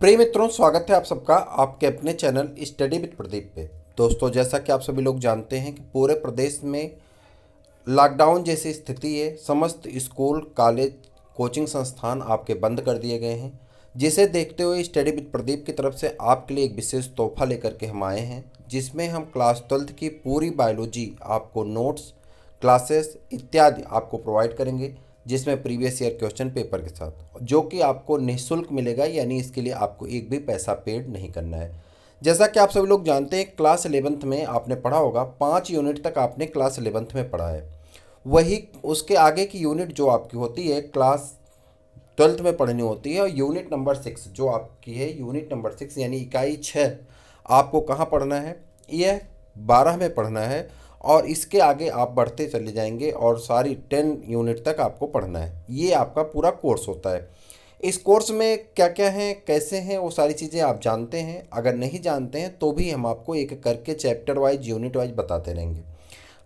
प्रिय मित्रों, स्वागत है आप सबका आपके अपने चैनल स्टडी विद प्रदीप पे। दोस्तों, जैसा कि आप सभी लोग जानते हैं कि पूरे प्रदेश में लॉकडाउन जैसी स्थिति है। समस्त स्कूल, कॉलेज, कोचिंग संस्थान आपके बंद कर दिए गए हैं, जिसे देखते हुए स्टडी विद प्रदीप की तरफ से आपके लिए एक विशेष तोहफा लेकर के हम आए हैं, जिसमें हम क्लास 12th की पूरी बायोलॉजी आपको नोट्स, क्लासेस इत्यादि आपको प्रोवाइड करेंगे, जिसमें प्रीवियस ईयर क्वेश्चन पेपर के साथ, जो कि आपको निःशुल्क मिलेगा। यानी इसके लिए आपको एक भी पैसा पेड नहीं करना है। जैसा कि आप सभी लोग जानते हैं, क्लास 11th में आपने पढ़ा होगा, 5 यूनिट तक आपने क्लास 11th में पढ़ा है। वही उसके आगे की यूनिट जो आपकी होती है क्लास 12th में पढ़नी होती है, और यूनिट नंबर 6 जो आपकी है, यूनिट नंबर 6 यानी इकाई 6 आपको कहाँ पढ़ना है? यह 12 में पढ़ना है, और इसके आगे आप बढ़ते चले जाएंगे और सारी 10 यूनिट तक आपको पढ़ना है। ये आपका पूरा कोर्स होता है। इस कोर्स में क्या क्या है, कैसे हैं, वो सारी चीज़ें आप जानते हैं। अगर नहीं जानते हैं तो भी हम आपको एक करके चैप्टर वाइज, यूनिट वाइज बताते रहेंगे।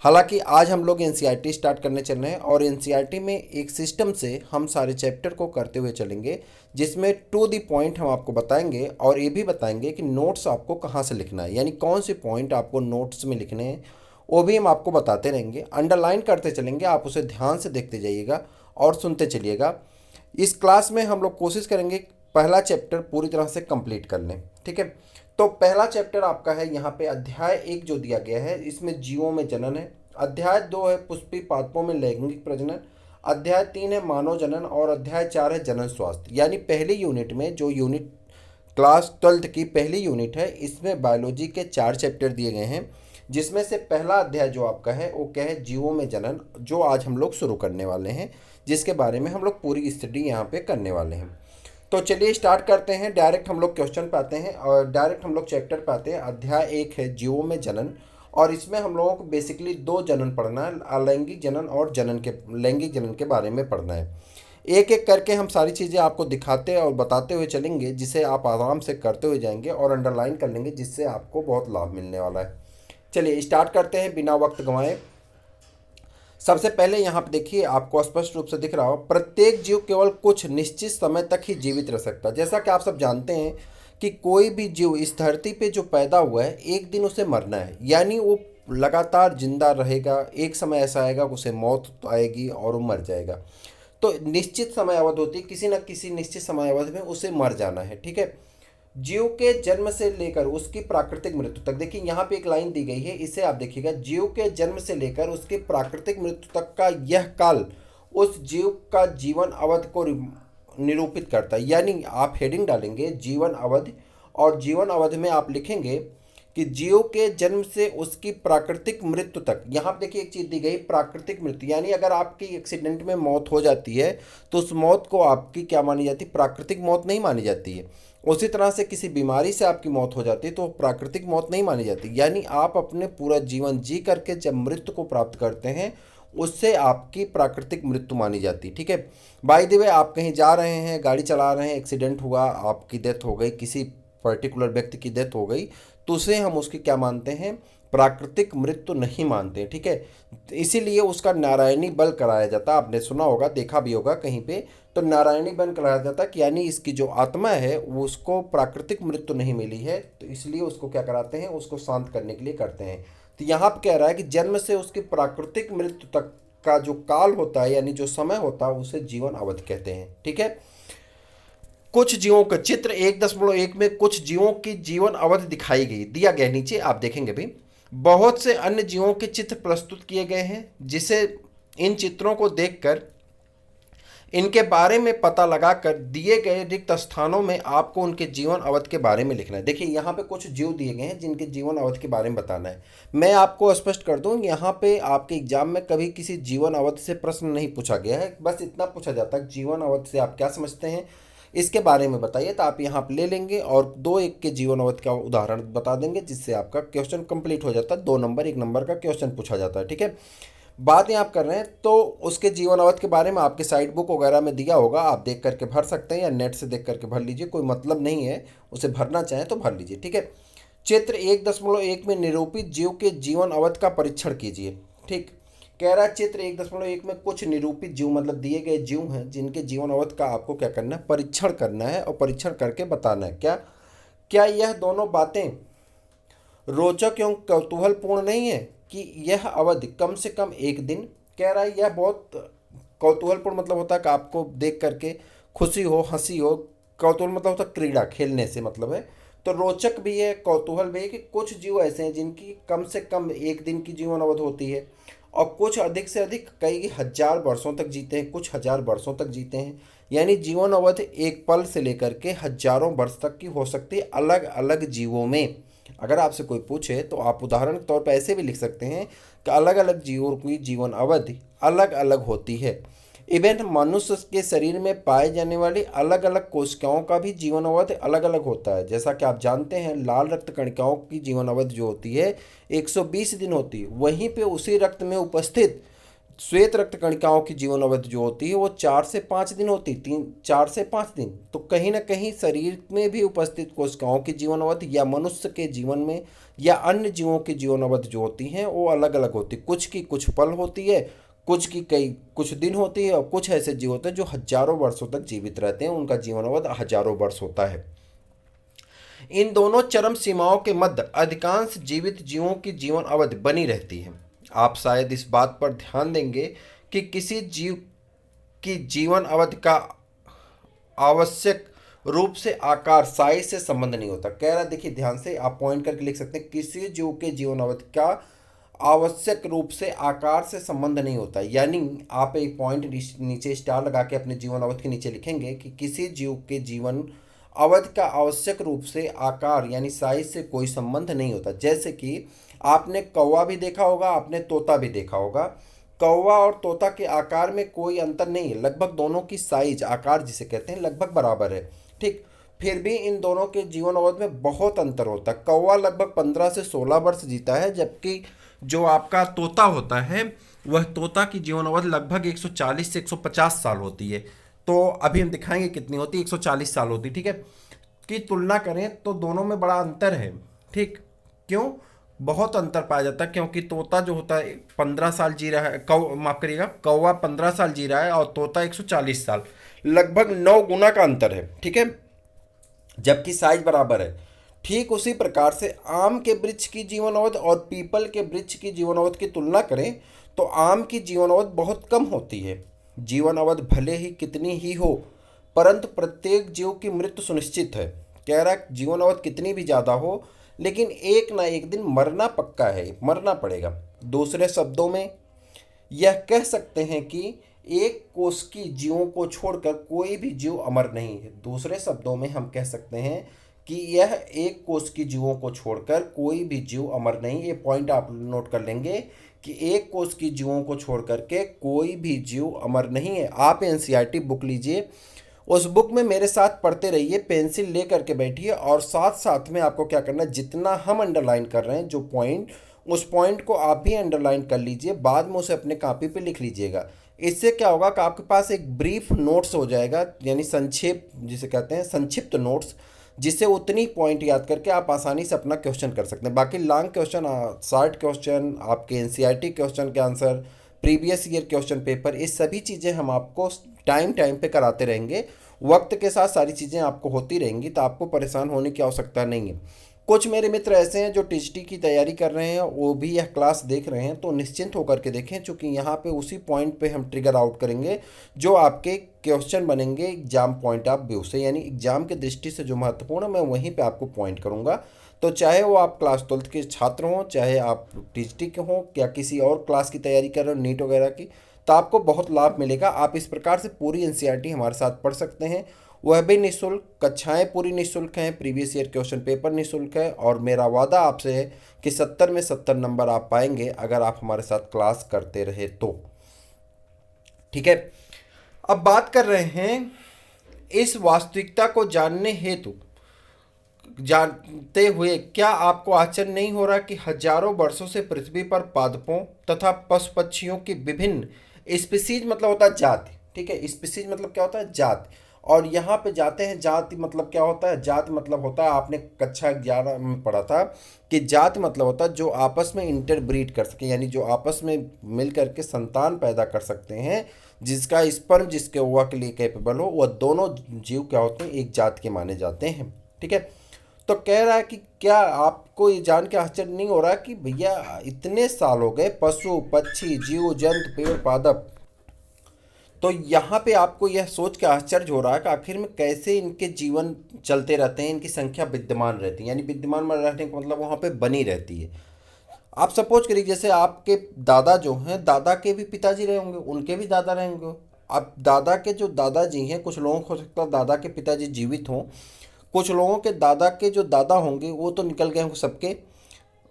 हालांकि आज हम लोग एनसीईआरटी स्टार्ट करने चल रहे हैं, और एनसीईआरटी में एक सिस्टम से हम सारे चैप्टर को करते हुए चलेंगे, जिसमें टू द पॉइंट हम आपको बताएंगे, और ये भी बताएंगे कि नोट्स आपको कहाँ से लिखना है, यानी कौन से पॉइंट आपको नोट्स में लिखने हैं, वो भी हम आपको बताते रहेंगे। अंडरलाइन करते चलेंगे, आप उसे ध्यान से देखते जाइएगा और सुनते चलिएगा। इस क्लास में हम लोग कोशिश करेंगे पहला चैप्टर पूरी तरह से कंप्लीट कर लें, ठीक है। तो पहला चैप्टर आपका है यहाँ पे अध्याय 1 जो दिया गया है, इसमें जीवों में जनन है। अध्याय 2 है पुष्पी पादपों में लैंगिक प्रजनन। अध्याय 3 है मानव जनन, और अध्याय 4 है जनन स्वास्थ्य। यानी पहली यूनिट में, जो यूनिट क्लास 12th की पहली यूनिट है, इसमें बायोलॉजी के 4 चैप्टर दिए गए हैं, जिसमें से पहला अध्याय जो आपका है वो क्या है? जीवों में जनन, जो आज हम लोग शुरू करने वाले हैं, जिसके बारे में हम लोग पूरी स्टडी यहाँ पे करने वाले हैं। तो चलिए स्टार्ट करते हैं। डायरेक्ट हम लोग क्वेश्चन पे आते हैं, और डायरेक्ट हम लोग चैप्टर पे आते हैं। अध्याय 1 है जीवों में जनन, और इसमें हम लोगों को बेसिकली 2 जनन पढ़ना है, अलैंगिक जनन और लैंगिक जनन के बारे में पढ़ना है। एक एक करके हम सारी चीज़ें आपको दिखाते और बताते हुए चलेंगे, जिसे आप आराम से करते हुए जाएंगे और अंडरलाइन कर लेंगे, जिससे आपको बहुत लाभ मिलने वाला है। चलिए स्टार्ट करते हैं बिना वक्त गंवाए। सबसे पहले यहाँ पे देखिए, आपको स्पष्ट रूप से दिख रहा हो, प्रत्येक जीव केवल कुछ निश्चित समय तक ही जीवित रह सकता है। जैसा कि आप सब जानते हैं कि कोई भी जीव इस धरती पे जो पैदा हुआ है, एक दिन उसे मरना है, यानी वो लगातार जिंदा रहेगा। एक समय ऐसा आएगा कि उसे मौत आएगी और वो मर जाएगा। तो निश्चित समय अवधि होती है, किसी न किसी निश्चित समय अवधि में उसे मर जाना है, ठीक है। जीव के जन्म से लेकर उसकी प्राकृतिक मृत्यु तक, देखिए यहाँ पे एक लाइन दी गई है, इसे आप देखिएगा, जीव के जन्म से लेकर उसकी प्राकृतिक मृत्यु तक का यह काल उस जीव का जीवन अवधि को निरूपित करता है। यानी आप हेडिंग डालेंगे जीवन अवधि, और जीवन अवधि में आप लिखेंगे कि जीव के जन्म से उसकी प्राकृतिक मृत्यु तक। यहाँ पे देखिए एक चीज़ दी गई, प्राकृतिक मृत्यु, यानी अगर आपकी एक्सीडेंट में मौत हो जाती है तो उस मौत को आपकी क्या मानी जाती है? प्राकृतिक मौत नहीं मानी जाती है। उसी तरह से किसी बीमारी से आपकी मौत हो जाती है तो प्राकृतिक मौत नहीं मानी जाती। यानी आप अपने पूरा जीवन जी करके जब मृत्यु को प्राप्त करते हैं, उससे आपकी प्राकृतिक मृत्यु मानी जाती है, ठीक है। बाय द वे, आप कहीं जा रहे हैं, गाड़ी चला रहे हैं, एक्सीडेंट हुआ, आपकी डेथ हो गई, किसी पर्टिकुलर व्यक्ति की डेथ हो गई, तो उसे हम उसकी क्या मानते हैं? प्राकृतिक मृत्यु नहीं मानते हैं, ठीक है। इसीलिए उसका नारायणी बल कराया जाता है। आपने सुना होगा, देखा भी होगा कहीं पे, तो नारायणी बल कराया जाता है कि यानी इसकी जो आत्मा है वो उसको प्राकृतिक मृत्यु नहीं मिली है, तो इसलिए उसको क्या कराते हैं? उसको शांत करने के लिए करते हैं। तो यहाँ पे कह रहा है कि जन्म से उसकी प्राकृतिक मृत्यु तक का जो काल होता है, यानी जो समय होता है, उसे जीवन अवधि कहते हैं, ठीक है। कुछ जीवों का चित्र 1.1 में कुछ जीवों की जीवन अवधि दिखाई गई, दिया गया नीचे आप देखेंगे भी। बहुत से अन्य जीवों के चित्र प्रस्तुत किए गए हैं, जिसे इन चित्रों को देखकर इनके बारे में पता लगाकर दिए गए रिक्त स्थानों में आपको उनके जीवन अवधि के बारे में लिखना है। देखिए यहाँ पे कुछ जीव दिए गए हैं जिनके जीवन अवधि के बारे में बताना है। मैं आपको स्पष्ट कर दूं, यहाँ पे आपके एग्जाम में कभी किसी जीवन अवधि से प्रश्न नहीं पूछा गया है। बस इतना पूछा जाता है जीवन अवधि से आप क्या समझते हैं, इसके बारे में बताइए। तो आप यहाँ पे ले लेंगे और 2-1 के जीवन अवधि का उदाहरण बता देंगे, जिससे आपका क्वेश्चन कंप्लीट हो जाता है। 2 नंबर 1 नंबर का क्वेश्चन पूछा जाता है, ठीक है। बात यहाँ आप कर रहे हैं तो उसके जीवन अवधि के बारे में आपके साइड बुक वगैरह में दिया होगा, आप देख करके भर सकते हैं, या नेट से देख करके भर लीजिए, कोई मतलब नहीं है। उसे भरना चाहें तो भर लीजिए, ठीक है। चित्र 1.1 में निरूपित जीव के जीवन अवधि का परीक्षण कीजिए, ठीक। कह रहा है चित्र 1.1 में कुछ निरूपित जीव मतलब दिए गए जीव हैं जिनके जीवन अवधि का आपको क्या करना है, परीक्षण करना है और परीक्षण करके बताना है। क्या क्या यह दोनों बातें रोचक एवं कौतूहलपूर्ण नहीं है कि यह अवधि कम से कम एक दिन। कह रहा है यह बहुत कौतूहलपूर्ण मतलब होता है कि आपको देख करके खुशी हो, हंसी हो। कौतूहल मतलब होता है क्रीड़ा, खेलने से मतलब है। तो रोचक भी है, कौतूहल भी है कि कुछ जीव ऐसे हैं जिनकी कम से कम एक दिन की जीवन अवधि होती है और कुछ अधिक से अधिक कई हजार वर्षों तक जीते हैं, कुछ हजार वर्षों तक जीते हैं। यानी जीवन अवधि एक पल से लेकर के हजारों वर्ष तक की हो सकती है अलग अलग जीवों में। अगर आपसे कोई पूछे तो आप उदाहरण के तौर पर ऐसे भी लिख सकते हैं कि अलग अलग जीवों की जीवन अवधि अलग अलग होती है। इवन मनुष्य के शरीर में पाए जाने वाली अलग अलग कोशिकाओं का भी जीवन अवधि अलग अलग होता है। जैसा कि आप जानते हैं लाल रक्त कणिकाओं की जीवन अवधि जो होती है 120 दिन होती है। वहीं पे उसी रक्त में उपस्थित श्वेत रक्त कणिकाओं की जीवन अवधि जो होती है वो 4 से 5 दिन होती है, 4 से 5 दिन। तो कहीं ना कहीं शरीर में भी उपस्थित कोशिकाओं की जीवन अवधि या मनुष्य के जीवन में या अन्य जीवों की जीवन अवधि जो होती हैं वो अलग अलग होती है। कुछ की कुछ पल होती है, कुछ की कई कुछ दिन होती है और कुछ ऐसे जीव होते हैं जो हजारों वर्षों तक जीवित रहते हैं, उनका जीवन अवधि हजारों वर्ष होता है। इन दोनों चरम सीमाओं के मध्य अधिकांश जीवित जीवों की जीवन अवधि बनी रहती है। आप शायद इस बात पर ध्यान देंगे कि किसी जीव की जीवन अवधि का आवश्यक रूप से आकार साइज से संबंध नहीं होता। कह रहा देखिए ध्यान से आप पॉइंट करके लिख सकते हैं, किसी जीव के जीवन अवधि का आवश्यक रूप से आकार से संबंध नहीं होता। यानी आप एक पॉइंट नीचे स्टार लगा के अपने जीवन अवधि के नीचे लिखेंगे कि किसी जीव के जीवन अवधि का आवश्यक रूप से आकार यानी साइज से कोई संबंध नहीं होता। जैसे कि आपने कौवा भी देखा होगा, आपने तोता भी देखा होगा। कौवा और तोता के आकार में कोई अंतर नहीं है, लगभग दोनों की साइज आकार जिसे कहते हैं लगभग बराबर है। ठीक, फिर भी इन दोनों के जीवन अवधि में बहुत अंतर होता है। कौवा लगभग 15 से 16 वर्ष जीता है, जबकि जो आपका तोता होता है वह तोता की जीवन अवधि लगभग 140 से 150 साल होती है। तो अभी हम दिखाएंगे कितनी होती है, 140 साल होती है। ठीक है, की तुलना करें तो दोनों में बड़ा अंतर है। ठीक, क्यों बहुत अंतर पाया जाता है, क्योंकि तोता जो होता है 15 साल जी रहा है, माफ करिएगा कौवा 15 साल जी रहा है और तोता 140 साल, लगभग 9 गुना का अंतर है। ठीक है, जबकि साइज बराबर है। ठीक उसी प्रकार से आम के वृक्ष की जीवन अवधि और पीपल के वृक्ष की जीवन अवधि की तुलना करें तो आम की जीवन अवधि बहुत कम होती है। जीवन अवधि भले ही कितनी ही हो परंतु प्रत्येक जीव की मृत्यु सुनिश्चित है। कह रहा है जीवन अवधि कितनी भी ज़्यादा हो लेकिन एक ना एक दिन मरना पक्का है, मरना पड़ेगा। दूसरे शब्दों में यह कह सकते हैं कि एक कोष की जीवों को छोड़कर कोई भी जीव अमर नहीं है। दूसरे शब्दों में हम कह सकते हैं कि यह एक कोष की जीवों को छोड़कर कोई भी जीव अमर नहीं। ये पॉइंट आप नोट कर लेंगे कि एक कोष की जीवों को छोड़ करके कोई भी जीव अमर नहीं है। आप एनसीईआरटी बुक लीजिए, उस बुक में मेरे साथ पढ़ते रहिए, पेंसिल ले करके बैठिए और साथ साथ में आपको क्या करना है, जितना हम अंडरलाइन कर रहे हैं जो पॉइंट, उस पॉइंट को आप भी अंडरलाइन कर लीजिए, बाद में उसे अपने कॉपी पे लिख लीजिएगा। इससे क्या होगा कि आपके पास एक ब्रीफ नोट्स हो जाएगा, यानी संक्षेप जिसे कहते हैं संक्षिप्त नोट्स, जिससे उतनी पॉइंट याद करके आप आसानी से अपना क्वेश्चन कर सकते हैं। बाकी लॉन्ग क्वेश्चन, शॉर्ट क्वेश्चन, आपके एनसीईआरटी क्वेश्चन के answer, previous year question paper, ये सभी चीज़ें हम आपको टाइम टाइम पे कराते रहेंगे। वक्त के साथ सारी चीज़ें आपको होती रहेंगी, तो आपको परेशान होने की आवश्यकता नहीं है। कुछ मेरे मित्र ऐसे हैं जो टीजीटी की तैयारी कर रहे हैं, वो भी यह क्लास देख रहे हैं, तो निश्चिंत होकर के देखें, क्योंकि यहाँ पे उसी पॉइंट पे हम ट्रिगर आउट करेंगे जो आपके क्वेश्चन बनेंगे एग्जाम पॉइंट ऑफ व्यू से, यानी एग्जाम की दृष्टि से जो महत्वपूर्ण है मैं वहीं पे आपको पॉइंट करूँगा। तो चाहे वो आप क्लास 12 के छात्र हों, चाहे आप टीजीटी के हों या किसी और क्लास की तैयारी कर रहे हो, नीट वगैरह की, तो आपको बहुत लाभ मिलेगा। आप इस प्रकार से पूरी एनसीईआरटी हमारे साथ पढ़ सकते हैं, वह भी निःशुल्क। कक्षाएं पूरी निःशुल्क हैं, प्रीवियस ईयर क्वेश्चन पेपर निःशुल्क है और मेरा वादा आपसे है कि 70 में 70 नंबर आप पाएंगे अगर आप हमारे साथ क्लास करते रहे तो। ठीक है, अब बात कर रहे हैं इस वास्तविकता को जानते हुए क्या आपको आश्चर्य नहीं हो रहा कि हजारों वर्षों से पृथ्वी पर पादपों तथा पशु पक्षियों की विभिन्न स्पीसीज, मतलब होता है जाति, ठीक है, स्पीसीज मतलब क्या होता है, जाति, और यहाँ पे जाते हैं जाति मतलब क्या होता है, जाति मतलब होता है, आपने कक्षा 11 में पढ़ा था कि जाति मतलब होता है जो आपस में इंटरब्रीड कर सके, यानी जो आपस में मिल करके संतान पैदा कर सकते हैं, जिसका स्पर्म जिसके ओवा के लिए कैपेबल हो, वह दोनों जीव क्या होते हैं, एक जात के माने जाते हैं। ठीक है, तो कह रहा है कि क्या आपको ये जान के आश्चर्य नहीं हो रहा कि भैया इतने साल हो गए, पशु पक्षी जीव जंतु पेड़ पादप, तो यहाँ पे आपको यह सोच के आश्चर्य हो रहा है कि आखिर में कैसे इनके जीवन चलते रहते हैं, इनकी संख्या विद्यमान रहती है, यानी विद्यमान में रहने का मतलब वहाँ पे बनी रहती है। आप सपोज करिए जैसे आपके दादा जो हैं, दादा के भी पिताजी रहे होंगे, उनके भी दादा रहे होंगे। अब दादा के जो दादाजी हैं, कुछ लोगों को हो सकता है दादा के पिताजी जीवित हों, कुछ लोगों के दादा के जो दादा होंगे वो तो निकल गए होंगे सबके,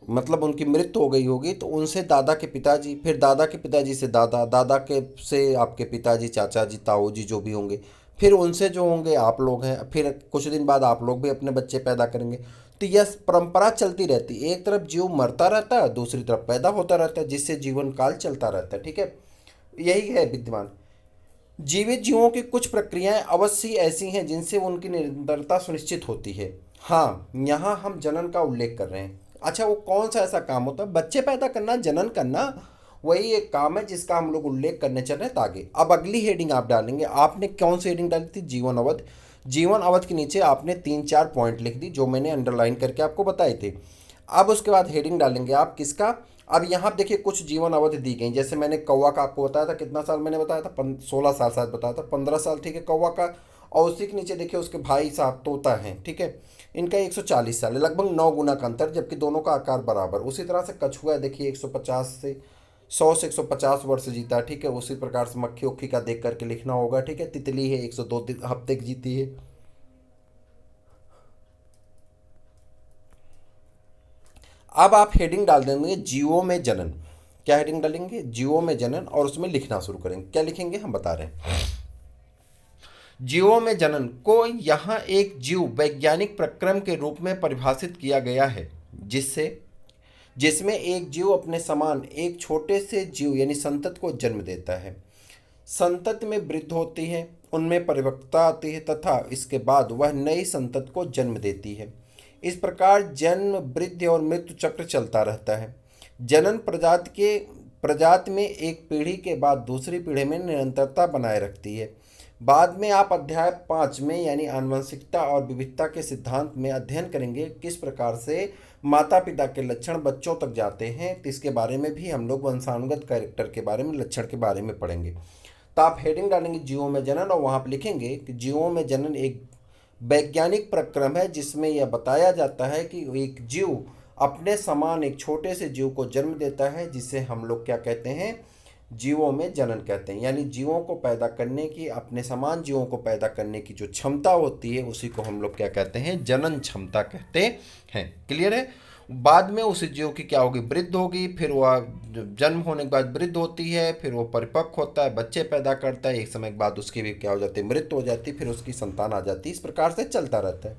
मतलब उनकी मृत्यु हो गई होगी, तो उनसे दादा के पिताजी, फिर दादा के पिताजी से दादा, दादा के से आपके पिताजी, चाचा जी, ताऊ जी जो भी होंगे, फिर उनसे जो होंगे आप लोग हैं, फिर कुछ दिन बाद आप लोग भी अपने बच्चे पैदा करेंगे। तो यह परंपरा चलती रहती है, एक तरफ जीव मरता रहता है, दूसरी तरफ पैदा होता रहता है, जिससे जीवन काल चलता रहता है। ठीक है, यही है विद्यमान। जीवित जीवों की कुछ प्रक्रियाएं अवश्य ऐसी हैं जिनसे उनकी निरंतरता सुनिश्चित होती है। हाँ, यहाँ हम जनन का उल्लेख कर रहे हैं। अच्छा, वो कौन सा ऐसा काम होता है? बच्चे पैदा करना, जनन करना, वही एक काम है जिसका हम लोग उल्लेख करने चल रहे हैं। आगे अब अगली हेडिंग आप डालेंगे। आपने कौन सी हेडिंग डाली थी? जीवन अवधि। जीवन अवधि के नीचे आपने 3-4 पॉइंट लिख दी जो मैंने अंडरलाइन करके आपको बताए थे। अब उसके बाद हेडिंग डालेंगे आप किसका? अब यहाँ देखिए कुछ जीवन अवधि दी गई, जैसे मैंने कौवा का आपको बताया था, कितना साल मैंने बताया था, 16 साल शायद बताया था, 15 साल। ठीक है, कौवा का। और उसी के नीचे देखिए उसके भाई साहब तोता हैं। ठीक है, इनका 140 साल है, लगभग 9 गुना का अंतर, जबकि दोनों का आकार बराबर। उसी तरह से कछुआ देखिए 100 से 150 वर्ष जीता है। ठीक है, उसी प्रकार से मक्खी उक्खी का देख करके लिखना होगा। ठीक है, तितली है 102 हफ्ते की जीती है। अब आप हेडिंग डाल देंगे जीवों में जनन। क्या हेडिंग डालेंगे? जीवों में जनन, और उसमें लिखना शुरू करेंगे। क्या लिखेंगे हम बता रहे हैं। जीवों में जनन को यहाँ एक जीव वैज्ञानिक प्रक्रम के रूप में परिभाषित किया गया है, जिससे जिसमें एक जीव अपने समान एक छोटे से जीव यानी संतत को जन्म देता है। संतत में वृद्धि होती है, उनमें परिपक्वता आती है तथा इसके बाद वह नई संतत को जन्म देती है। इस प्रकार जन्म, वृद्धि और मृत्यु चक्र चलता रहता है। जनन प्रजाति में एक पीढ़ी के बाद दूसरी पीढ़ी में निरंतरता बनाए रखती है। बाद में आप अध्याय 5 में यानी आनुवंशिकता और विविधता के सिद्धांत में अध्ययन करेंगे किस प्रकार से माता पिता के लक्षण बच्चों तक जाते हैं। तो इसके बारे में भी हम लोग वंशानुगत कैरेक्टर के बारे में, लक्षण के बारे में पढ़ेंगे। तो आप हेडिंग डालेंगे जीवों में जनन, और वहाँ पर लिखेंगे कि जीवों में जनन एक वैज्ञानिक प्रक्रम है जिसमें यह बताया जाता है कि एक जीव अपने समान एक छोटे से जीव को जन्म देता है, जिसे हम लोग क्या कहते हैं? जीवों में जनन कहते हैं। यानी जीवों को पैदा करने की, अपने समान जीवों को पैदा करने की जो क्षमता होती है उसी को हम लोग क्या कहते हैं? जनन क्षमता कहते हैं। क्लियर है? बाद में उस जीव की क्या होगी? वृद्धि होगी, फिर वह जन्म होने के बाद वृद्धि होती है, फिर वो परिपक्व होता है, बच्चे पैदा करता है, एक समय के बाद उसकी भी क्या हो जाती है? मृत्यु हो जाती है, फिर उसकी संतान आ जाती है। इस प्रकार से चलता रहता है।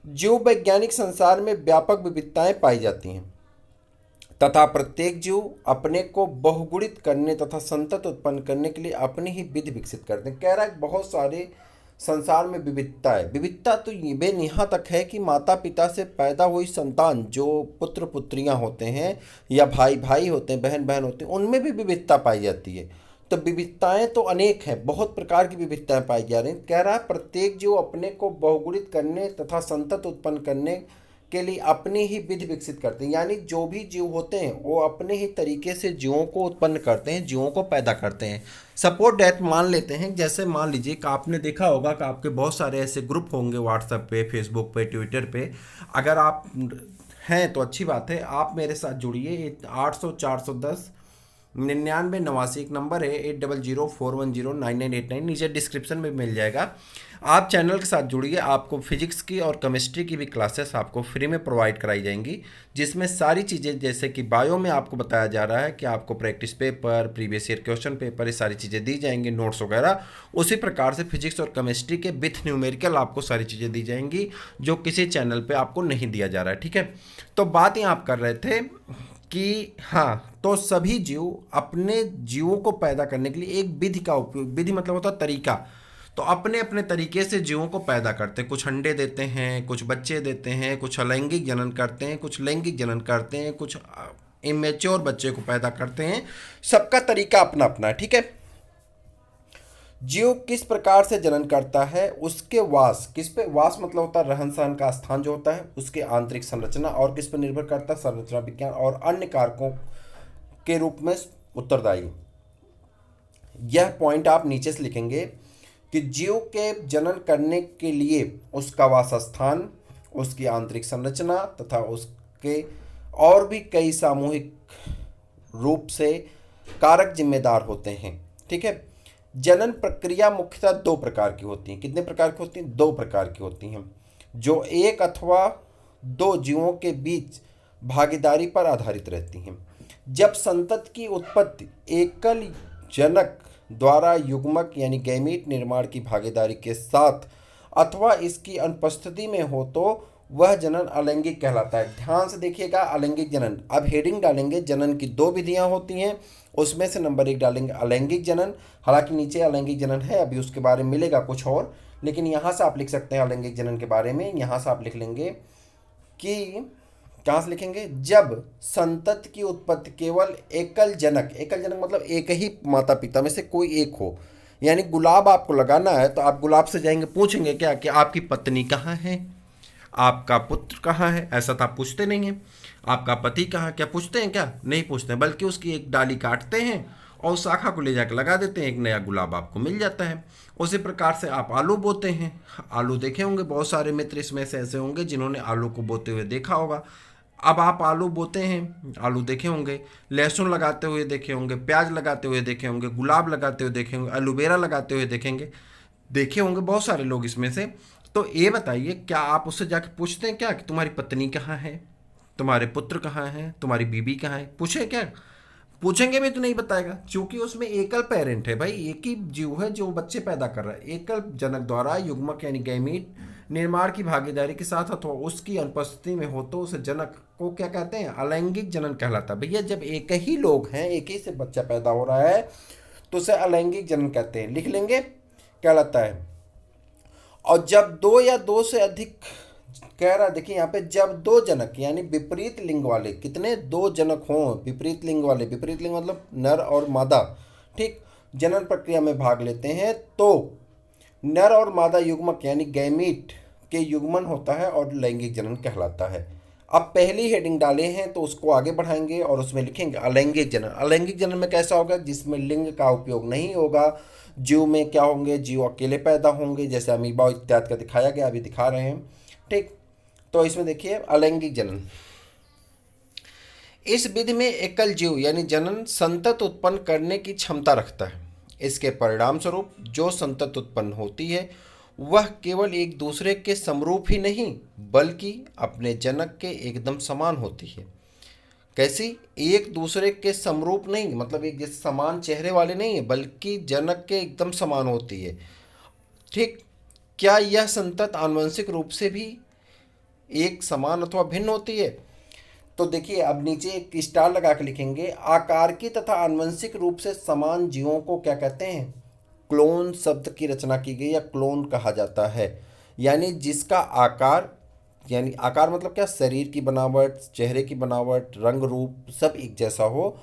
जीव वैज्ञानिक संसार में व्यापक विविधताएं पाई जाती हैं तथा प्रत्येक जीव अपने को बहुगुणित करने तथा संतत उत्पन्न करने के लिए अपनी ही विधि विकसित करते हैं। कह रहा है बहुत सारे संसार में विविधता है। विविधता तो ये यहाँ तक है कि माता पिता से पैदा हुई संतान, जो पुत्र पुत्रियां होते हैं या भाई भाई होते हैं, बहन बहन होते हैं, उनमें भी विविधता पाई जाती है। तो विविधताएं तो अनेक हैं, बहुत प्रकार की विविधताएं पाई जा रही हैं। कह रहा है प्रत्येक जीव अपने को बहुगुणित करने तथा संतत उत्पन्न करने के लिए अपनी ही विधि विकसित करते हैं। यानी जो भी जीव होते हैं वो अपने ही तरीके से जीवों को उत्पन्न करते हैं, जीवों को पैदा करते हैं। सपोज डेट मान लेते हैं, जैसे मान लीजिए कि आपने देखा होगा कि आपके बहुत सारे ऐसे ग्रुप होंगे व्हाट्सएप पे, फेसबुक पे, ट्विटर पे। अगर आप हैं तो अच्छी बात है, आप मेरे साथ जुड़िए। 800-410-9989 एक नंबर है, 8004109989, नीचे डिस्क्रिप्शन में मिल जाएगा। आप चैनल के साथ जुड़िए। आपको फिजिक्स की और केमिस्ट्री की भी क्लासेस आपको फ्री में प्रोवाइड कराई जाएंगी, जिसमें सारी चीज़ें, जैसे कि बायो में आपको बताया जा रहा है कि आपको practice paper, previous year question paper, ये सारी चीज़ें दी जाएंगी, नोट्स वगैरह। उसी प्रकार से फिजिक्स और केमिस्ट्री के विथ न्यूमेरिकल आपको सारी चीज़ें दी जाएंगी, जो किसी चैनल पर आपको नहीं दिया जा रहा है। ठीक है, तो बात यहाँ आप कर रहे थे कि हाँ, तो सभी जीव अपने जीवों को पैदा करने के लिए एक विधि का उपयोग, विधि मतलब होता है तरीका, तो अपने अपने तरीके से जीवों को पैदा करते हैं। कुछ अंडे देते हैं, कुछ बच्चे देते हैं, कुछ अलैंगिक जनन करते हैं, कुछ लैंगिक जनन करते हैं, कुछ इमेच्योर बच्चे को पैदा करते हैं। सबका तरीका अपना अपना है, ठीक है। जीव किस प्रकार से जनन करता है, उसके वास किस पे, वास मतलब होता है रहन सहन का स्थान जो होता है, उसके आंतरिक संरचना, और किस पर निर्भर करता है, संरचना विज्ञान और अन्य कारकों के रूप में उत्तरदायी। यह पॉइंट आप नीचे से लिखेंगे कि जीव के जनन करने के लिए उसका वासस्थान, उसकी आंतरिक संरचना तथा उसके और भी कई सामूहिक रूप से कारक जिम्मेदार होते हैं, ठीक है। जनन प्रक्रिया मुख्यतः दो प्रकार की होती हैं। कितने प्रकार की होती हैं? दो प्रकार की होती हैं, जो एक अथवा दो जीवों के बीच भागीदारी पर आधारित रहती हैं। जब संतति की उत्पत्ति एकल जनक द्वारा युग्मक यानी गैमीट निर्माण की भागीदारी के साथ अथवा इसकी अनुपस्थिति में हो तो वह जनन अलैंगिक कहलाता है। ध्यान से देखिएगा, अलैंगिक जनन। अब हेडिंग डालेंगे, जनन की दो विधियां होती हैं, उसमें से नंबर 1 डालेंगे अलैंगिक जनन। हालांकि नीचे अलैंगिक जनन है, अभी उसके बारे में मिलेगा कुछ और, लेकिन यहाँ से आप लिख सकते हैं अलैंगिक जनन के बारे में। यहाँ से आप लिख लेंगे कि कहाँ से लिखेंगे, जब संतति की उत्पत्ति केवल एकल जनक, एकल जनक मतलब एक ही माता पिता में से कोई एक हो। यानी गुलाब आपको लगाना है तो आप गुलाब से जाएंगे, पूछेंगे क्या कि आपकी पत्नी कहाँ है, आपका पुत्र कहाँ है, ऐसा तो आप पूछते नहीं हैं। आपका पति कहाँ, क्या पूछते हैं? क्या नहीं पूछते हैं, बल्कि उसकी एक डाली काटते हैं और उस शाखा को ले जाकर लगा देते हैं, एक नया गुलाब आपको मिल जाता है। उसी प्रकार से आप आलू बोते हैं। आलू देखे होंगे, बहुत सारे मित्र इसमें से ऐसे होंगे जिन्होंने आलू को बोते हुए देखा होगा। अब आप आलू बोते हैं, आलू देखे होंगे, लहसुन लगाते हुए देखे होंगे, प्याज लगाते हुए देखे होंगे, गुलाब लगाते हुए देखे होंगे, एलोवेरा लगाते हुए देखे होंगे बहुत सारे लोग इसमें से। तो ये बताइए, क्या आप उससे जाके पूछते हैं क्या कि तुम्हारी पत्नी कहाँ है, तुम्हारे पुत्र कहाँ हैं, तुम्हारी बीबी कहाँ है? पूछे क्या? पूछेंगे भी तो नहीं बताएगा, क्योंकि उसमें एकल पेरेंट है भाई, एक ही जीव है जो बच्चे पैदा कर रहा है। एकल जनक द्वारा युग्मक यानी गैमीट निर्माण की भागीदारी के साथ अथवा उसकी अनुपस्थिति में हो तो उस जनक को क्या कहते हैं? अलैंगिक जनन कहलाता है। भैया जब एक ही लोग हैं, एक ही से बच्चा पैदा हो रहा है तो उसे अलैंगिक जनन कहते हैं, लिख लेंगे, कहलाता है। और जब दो या दो से अधिक, कह रहा देखिए यहाँ पे, जब दो जनक यानी विपरीत लिंग वाले, कितने? दो जनक हों, विपरीत लिंग वाले, विपरीत लिंग मतलब नर और मादा, ठीक, जनन प्रक्रिया में भाग लेते हैं तो नर और मादा युग्मक यानी गैमीट के युग्मन होता है और लैंगिक जनन कहलाता है। अब पहली हेडिंग डाले हैं तो उसको आगे बढ़ाएंगे और उसमें लिखेंगे अलैंगिक जनन। अलैंगिक जनन में कैसा होगा? जिसमें लिंग का उपयोग नहीं होगा। जीव में क्या होंगे? जीव अकेले पैदा होंगे, जैसे अमीबा इत्यादि का दिखाया गया, अभी दिखा रहे हैं, ठीक। तो इसमें देखिए अलैंगिक जनन, इस विधि में एकल जीव यानी जनन संतत उत्पन्न करने की क्षमता रखता है। इसके परिणाम स्वरूप जो संतत उत्पन्न होती है वह केवल एक दूसरे के समरूप ही नहीं बल्कि अपने जनक के एकदम समान होती है। कैसी? एक दूसरे के समरूप नहीं, मतलब एक जैसे समान चेहरे वाले नहीं है, बल्कि जनक के एकदम समान होती है, ठीक। क्या यह संतत आनुवंशिक रूप से भी एक समान अथवा भिन्न होती है? तो देखिए अब नीचे एक स्टार लगा के लिखेंगे, आकार की तथा आनुवंशिक रूप से समान जीवों को क्या कहते हैं? क्लोन शब्द की रचना की गई या क्लोन कहा जाता है। यानी जिसका आकार, यानी आकार मतलब क्या? शरीर की बनावट, चेहरे की बनावट, रंग रूप सब एक जैसा हो,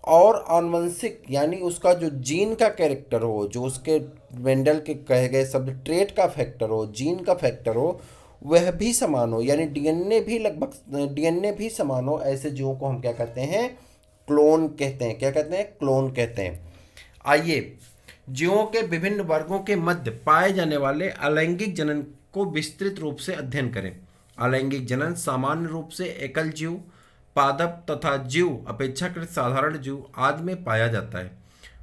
और आनुवंशिक यानी उसका जो जीन का कैरेक्टर हो, जो उसके मेंडल के कहे गए शब्द ट्रेट का फैक्टर हो, जीन का फैक्टर हो, वह भी समान हो, यानी डीएनए भी लगभग डीएनए भी समान हो, ऐसे जीवों को हम क्या कहते हैं? क्लोन कहते हैं। क्या कहते हैं? क्लोन कहते हैं। आइए जीवों के विभिन्न वर्गों के मध्य पाए जाने वाले अलैंगिक जनन को विस्तृत रूप से अध्ययन करें। अलैंगिक जनन सामान्य रूप से एकल जीव, पादप तथा जीव अपेक्षाकृत साधारण जीव आदि में पाया जाता है।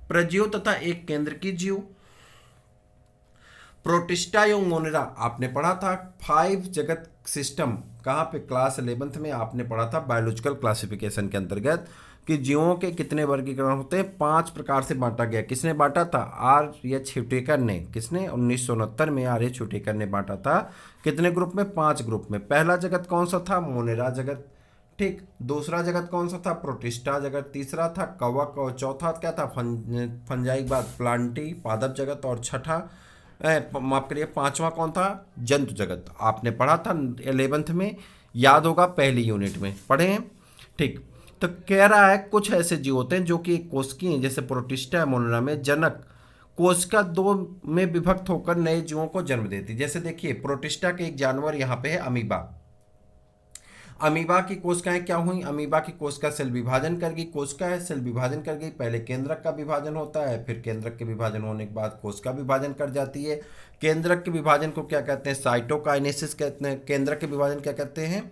प्रजीव तथा एक केंद्र की जीव, प्रोटिस्टा एवं मोनेरा आपने पढ़ा था। 5 जगत सिस्टम, कहाँ पे? क्लास 11th में आपने पढ़ा था बायोलॉजिकल क्लासिफिकेशन के अंतर्गत कि जीवों के कितने वर्गीकरण होते हैं। 5 प्रकार से बांटा गया। किसने बांटा था? आर एच ह्यूटेकर ने। किसने? 1969 में आर एच ह्यूटेकर ने बांटा था। कितने ग्रुप में? 5 ग्रुप में। पहला जगत कौन सा था? मोनेरा जगत, ठीक। दूसरा जगत कौन सा था? प्रोटिस्टा जगत। तीसरा था कवक, और चौथा क्या था? फंजाई के बाद प्लांटी पादप जगत, और छठा माफ करिए, पांचवा कौन था? जंतु जगत। आपने पढ़ा था 11th में, याद होगा, पहली यूनिट में पढ़े हैं। ठीक, तो कह रहा है कुछ ऐसे जीव होते हैं जो कि एक कोशिकीय हैं, जैसे प्रोटिस्टा मोनोरा में जनक कोशिका दो में विभक्त होकर नए जीवों को जन्म देती। जैसे देखिए, प्रोटिस्टा के एक जानवर यहाँ पे है अमीबा। अमीबा की कोशिकाएं क्या हुई? अमीबा की कोशिका सेल विभाजन कर गई, कोशिका है सेल विभाजन कर गई। पहले केंद्रक का विभाजन होता है, फिर केंद्रक के विभाजन होने के बाद कोशिका विभाजन कर जाती है। केंद्रक के विभाजन को क्या कहते हैं? साइटोकाइनेसिस कहते हैं। केंद्रक के विभाजन क्या कहते हैं?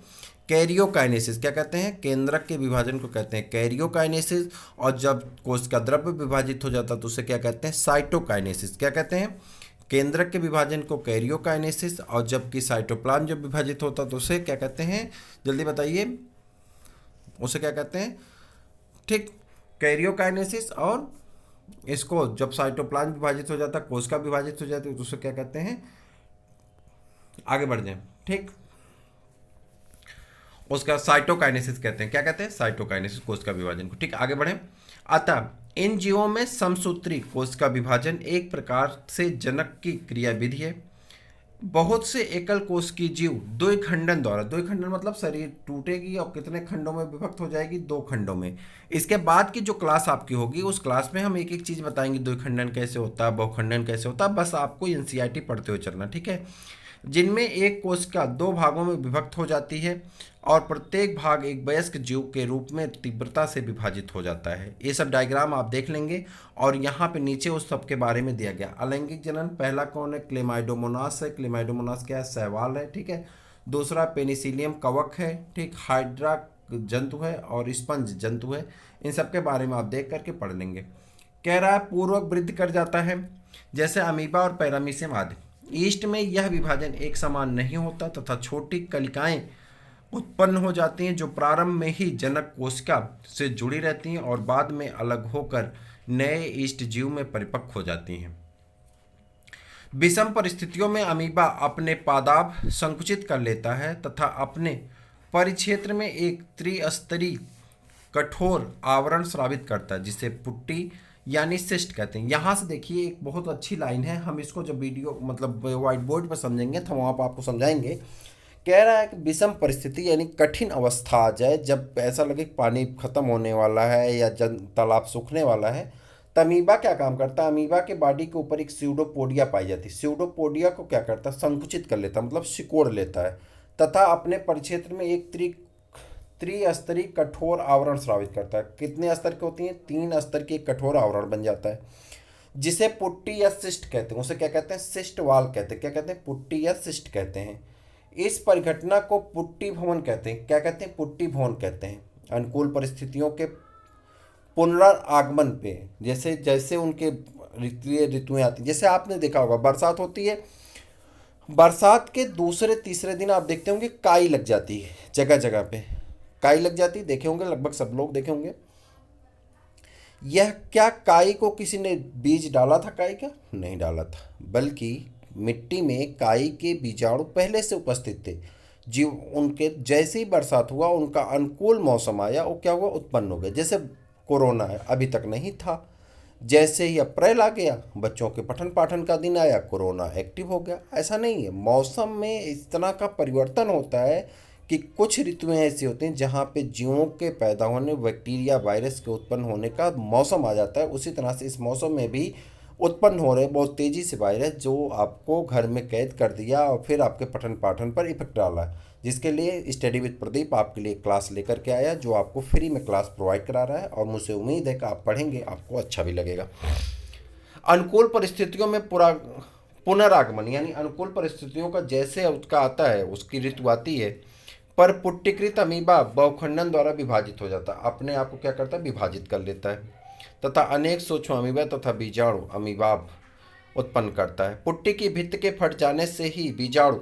कैरियोकाइनेसिस। क्या कहते हैं? केंद्रक के विभाजन को कहते हैं कैरियोकाइनेसिस। और जब कोशिका द्रव्य विभाजित हो जाता है तो उसे क्या कहते हैं? साइटोकाइनेसिस। क्या कहते हैं? केंद्रक के विभाजन को कैरियोकाइनेसिस, और जबकि साइटोप्लाज्म जब विभाजित होता तो उसे क्या कहते हैं? जल्दी बताइए, उसे क्या कहते हैं? ठीक, कैरियोकाइनेसिस। और इसको जब साइटोप्लाज्म विभाजित हो जाता, कोशिका विभाजित हो जाती है तो उसे क्या कहते हैं? आगे बढ़ जाए। ठीक, उसका साइटोकाइनेसिस कहते हैं। क्या कहते हैं? साइटोकाइनेसिस, कोशिका विभाजन को। ठीक, आगे बढ़े। अतः इन जीवों में समसूत्री कोशिका विभाजन एक प्रकार से जनक की क्रियाविधि है। बहुत से एकल कोश की जीव द्विखंडन द्वारा, द्विखंडन मतलब शरीर टूटेगी और कितने खंडों में विभक्त हो जाएगी? 2 खंडों में। इसके बाद की जो क्लास आपकी होगी उस क्लास में हम एक एक चीज बताएंगे, द्विखंडन कैसे होता है, बहुखंडन कैसे होता है। बस आपको एनसीईआरटी पढ़ते हुए चलना, ठीक है। जिनमें एक कोशिका 2 भागों में विभक्त हो जाती है और प्रत्येक भाग एक वयस्क जीव के रूप में तीव्रता से विभाजित हो जाता है। ये सब डायग्राम आप देख लेंगे और यहाँ पे नीचे उस सब के बारे में दिया गया। अलैंगिक जनन पहला कौन है? क्लेमाइडोमोनास है। क्लेमाइडोमोनास क्या है? शैवाल है, ठीक है। दूसरा पेनिसिलियम कवक है, ठीक। हाइड्रा जंतु है और स्पंज जंतु है। इन सब के बारे में आप देख करके पढ़ लेंगे। कह रहा है पूर्वक वृद्धि कर जाता है, जैसे अमीबा और पैरामीशियम आदि। ईस्ट में यह विभाजन एक समान नहीं होता तथा छोटी कलिकाएं उत्पन्न हो जाती हैं जो प्रारंभ में ही जनक कोशिका से जुड़ी रहती हैं और बाद में अलग होकर नए ईस्ट जीव में परिपक्व हो जाती हैं। विषम परिस्थितियों में अमीबा अपने पादाप संकुचित कर लेता है तथा अपने परिक्षेत्र में एक त्रिस्तरीय कठोर आवरण स्रावित करता है, जिसे पुट्टी यानी सिस्ट कहते हैं। यहाँ से देखिए एक बहुत अच्छी लाइन है, हम इसको जब वीडियो मतलब व्हाइट बोर्ड पर समझेंगे तो वहाँ पर आपको समझाएंगे। कह रहा है कि विषम परिस्थिति यानी कठिन अवस्था आ जाए, जब ऐसा लगे कि पानी खत्म होने वाला है या तालाब सूखने वाला है, तो अमीबा क्या काम करता है? अमीबा के बॉडी के ऊपर एक स्यूडोपोडिया पाई जाती है। स्यूडोपोडिया को क्या करता है? संकुचित कर लेता है, मतलब सिकोड़ लेता है तथा अपने परिक्षेत्र में एक त्रिस्तरीय कठोर आवरण स्रावित करता है। कितने स्तर की होती हैं? 3 स्तर की एक कठोर आवरण बन जाता है, जिसे पुट्टी या सिस्ट कहते हैं। उसे क्या कहते हैं? सिस्ट वाल कहते हैं। क्या कहते हैं? पुट्टी या सिस्ट कहते हैं। इस परिघटना को पुट्टी भवन कहते हैं। क्या कहते हैं? पुट्टी भवन कहते हैं। अनुकूल परिस्थितियों के पुनरागमन पे, जैसे जैसे उनके ऋतुएं आती, जैसे आपने देखा होगा बरसात होती है, बरसात के दूसरे तीसरे दिन आप देखते होंगे काई लग जाती है, जगह जगह पे काई लग जाती है, देखे होंगे, लगभग सब लोग देखे होंगे। यह क्या काई को किसी ने बीज डाला था? काई का नहीं डाला था, बल्कि मिट्टी में काई के बीजाणु पहले से उपस्थित थे। जीव उनके जैसे ही बरसात हुआ, उनका अनुकूल मौसम आया, वो क्या हुआ? उत्पन्न हो गए। जैसे कोरोना है, अभी तक नहीं था, जैसे ही अप्रैल आ गया, बच्चों के पठन पाठन का दिन आया, कोरोना एक्टिव हो गया। ऐसा नहीं है, मौसम में इस तरह का परिवर्तन होता है कि कुछ ऋतुएं ऐसी होती हैं जहाँ पे जीवों के पैदा होने, बैक्टीरिया वायरस के उत्पन्न होने का मौसम आ जाता है। उसी तरह से इस मौसम में भी उत्पन्न हो रहे बहुत तेज़ी से वायरस, जो आपको घर में कैद कर दिया और फिर आपके पठन पाठन पर इफेक्ट डाला, जिसके लिए स्टडी विद प्रदीप आपके लिए क्लास लेकर के आया, जो आपको फ्री में क्लास प्रोवाइड करा रहा है। और मुझे उम्मीद है कि आप पढ़ेंगे, आपको अच्छा भी लगेगा। अनुकूल परिस्थितियों में पुनरागमन यानी अनुकूल परिस्थितियों का जैसे उसका आता है, उसकी ऋतु आती है, पर पुट्टीकृत अमीबा बहुखंडन द्वारा विभाजित हो जाता है। अपने आप को क्या करता है? विभाजित कर लेता है तथा अनेक सूक्ष्म अमीबा तथा बीजाणु अमीबाब उत्पन्न करता है। पुट्टी की भित्त के फट जाने से ही बीजाणु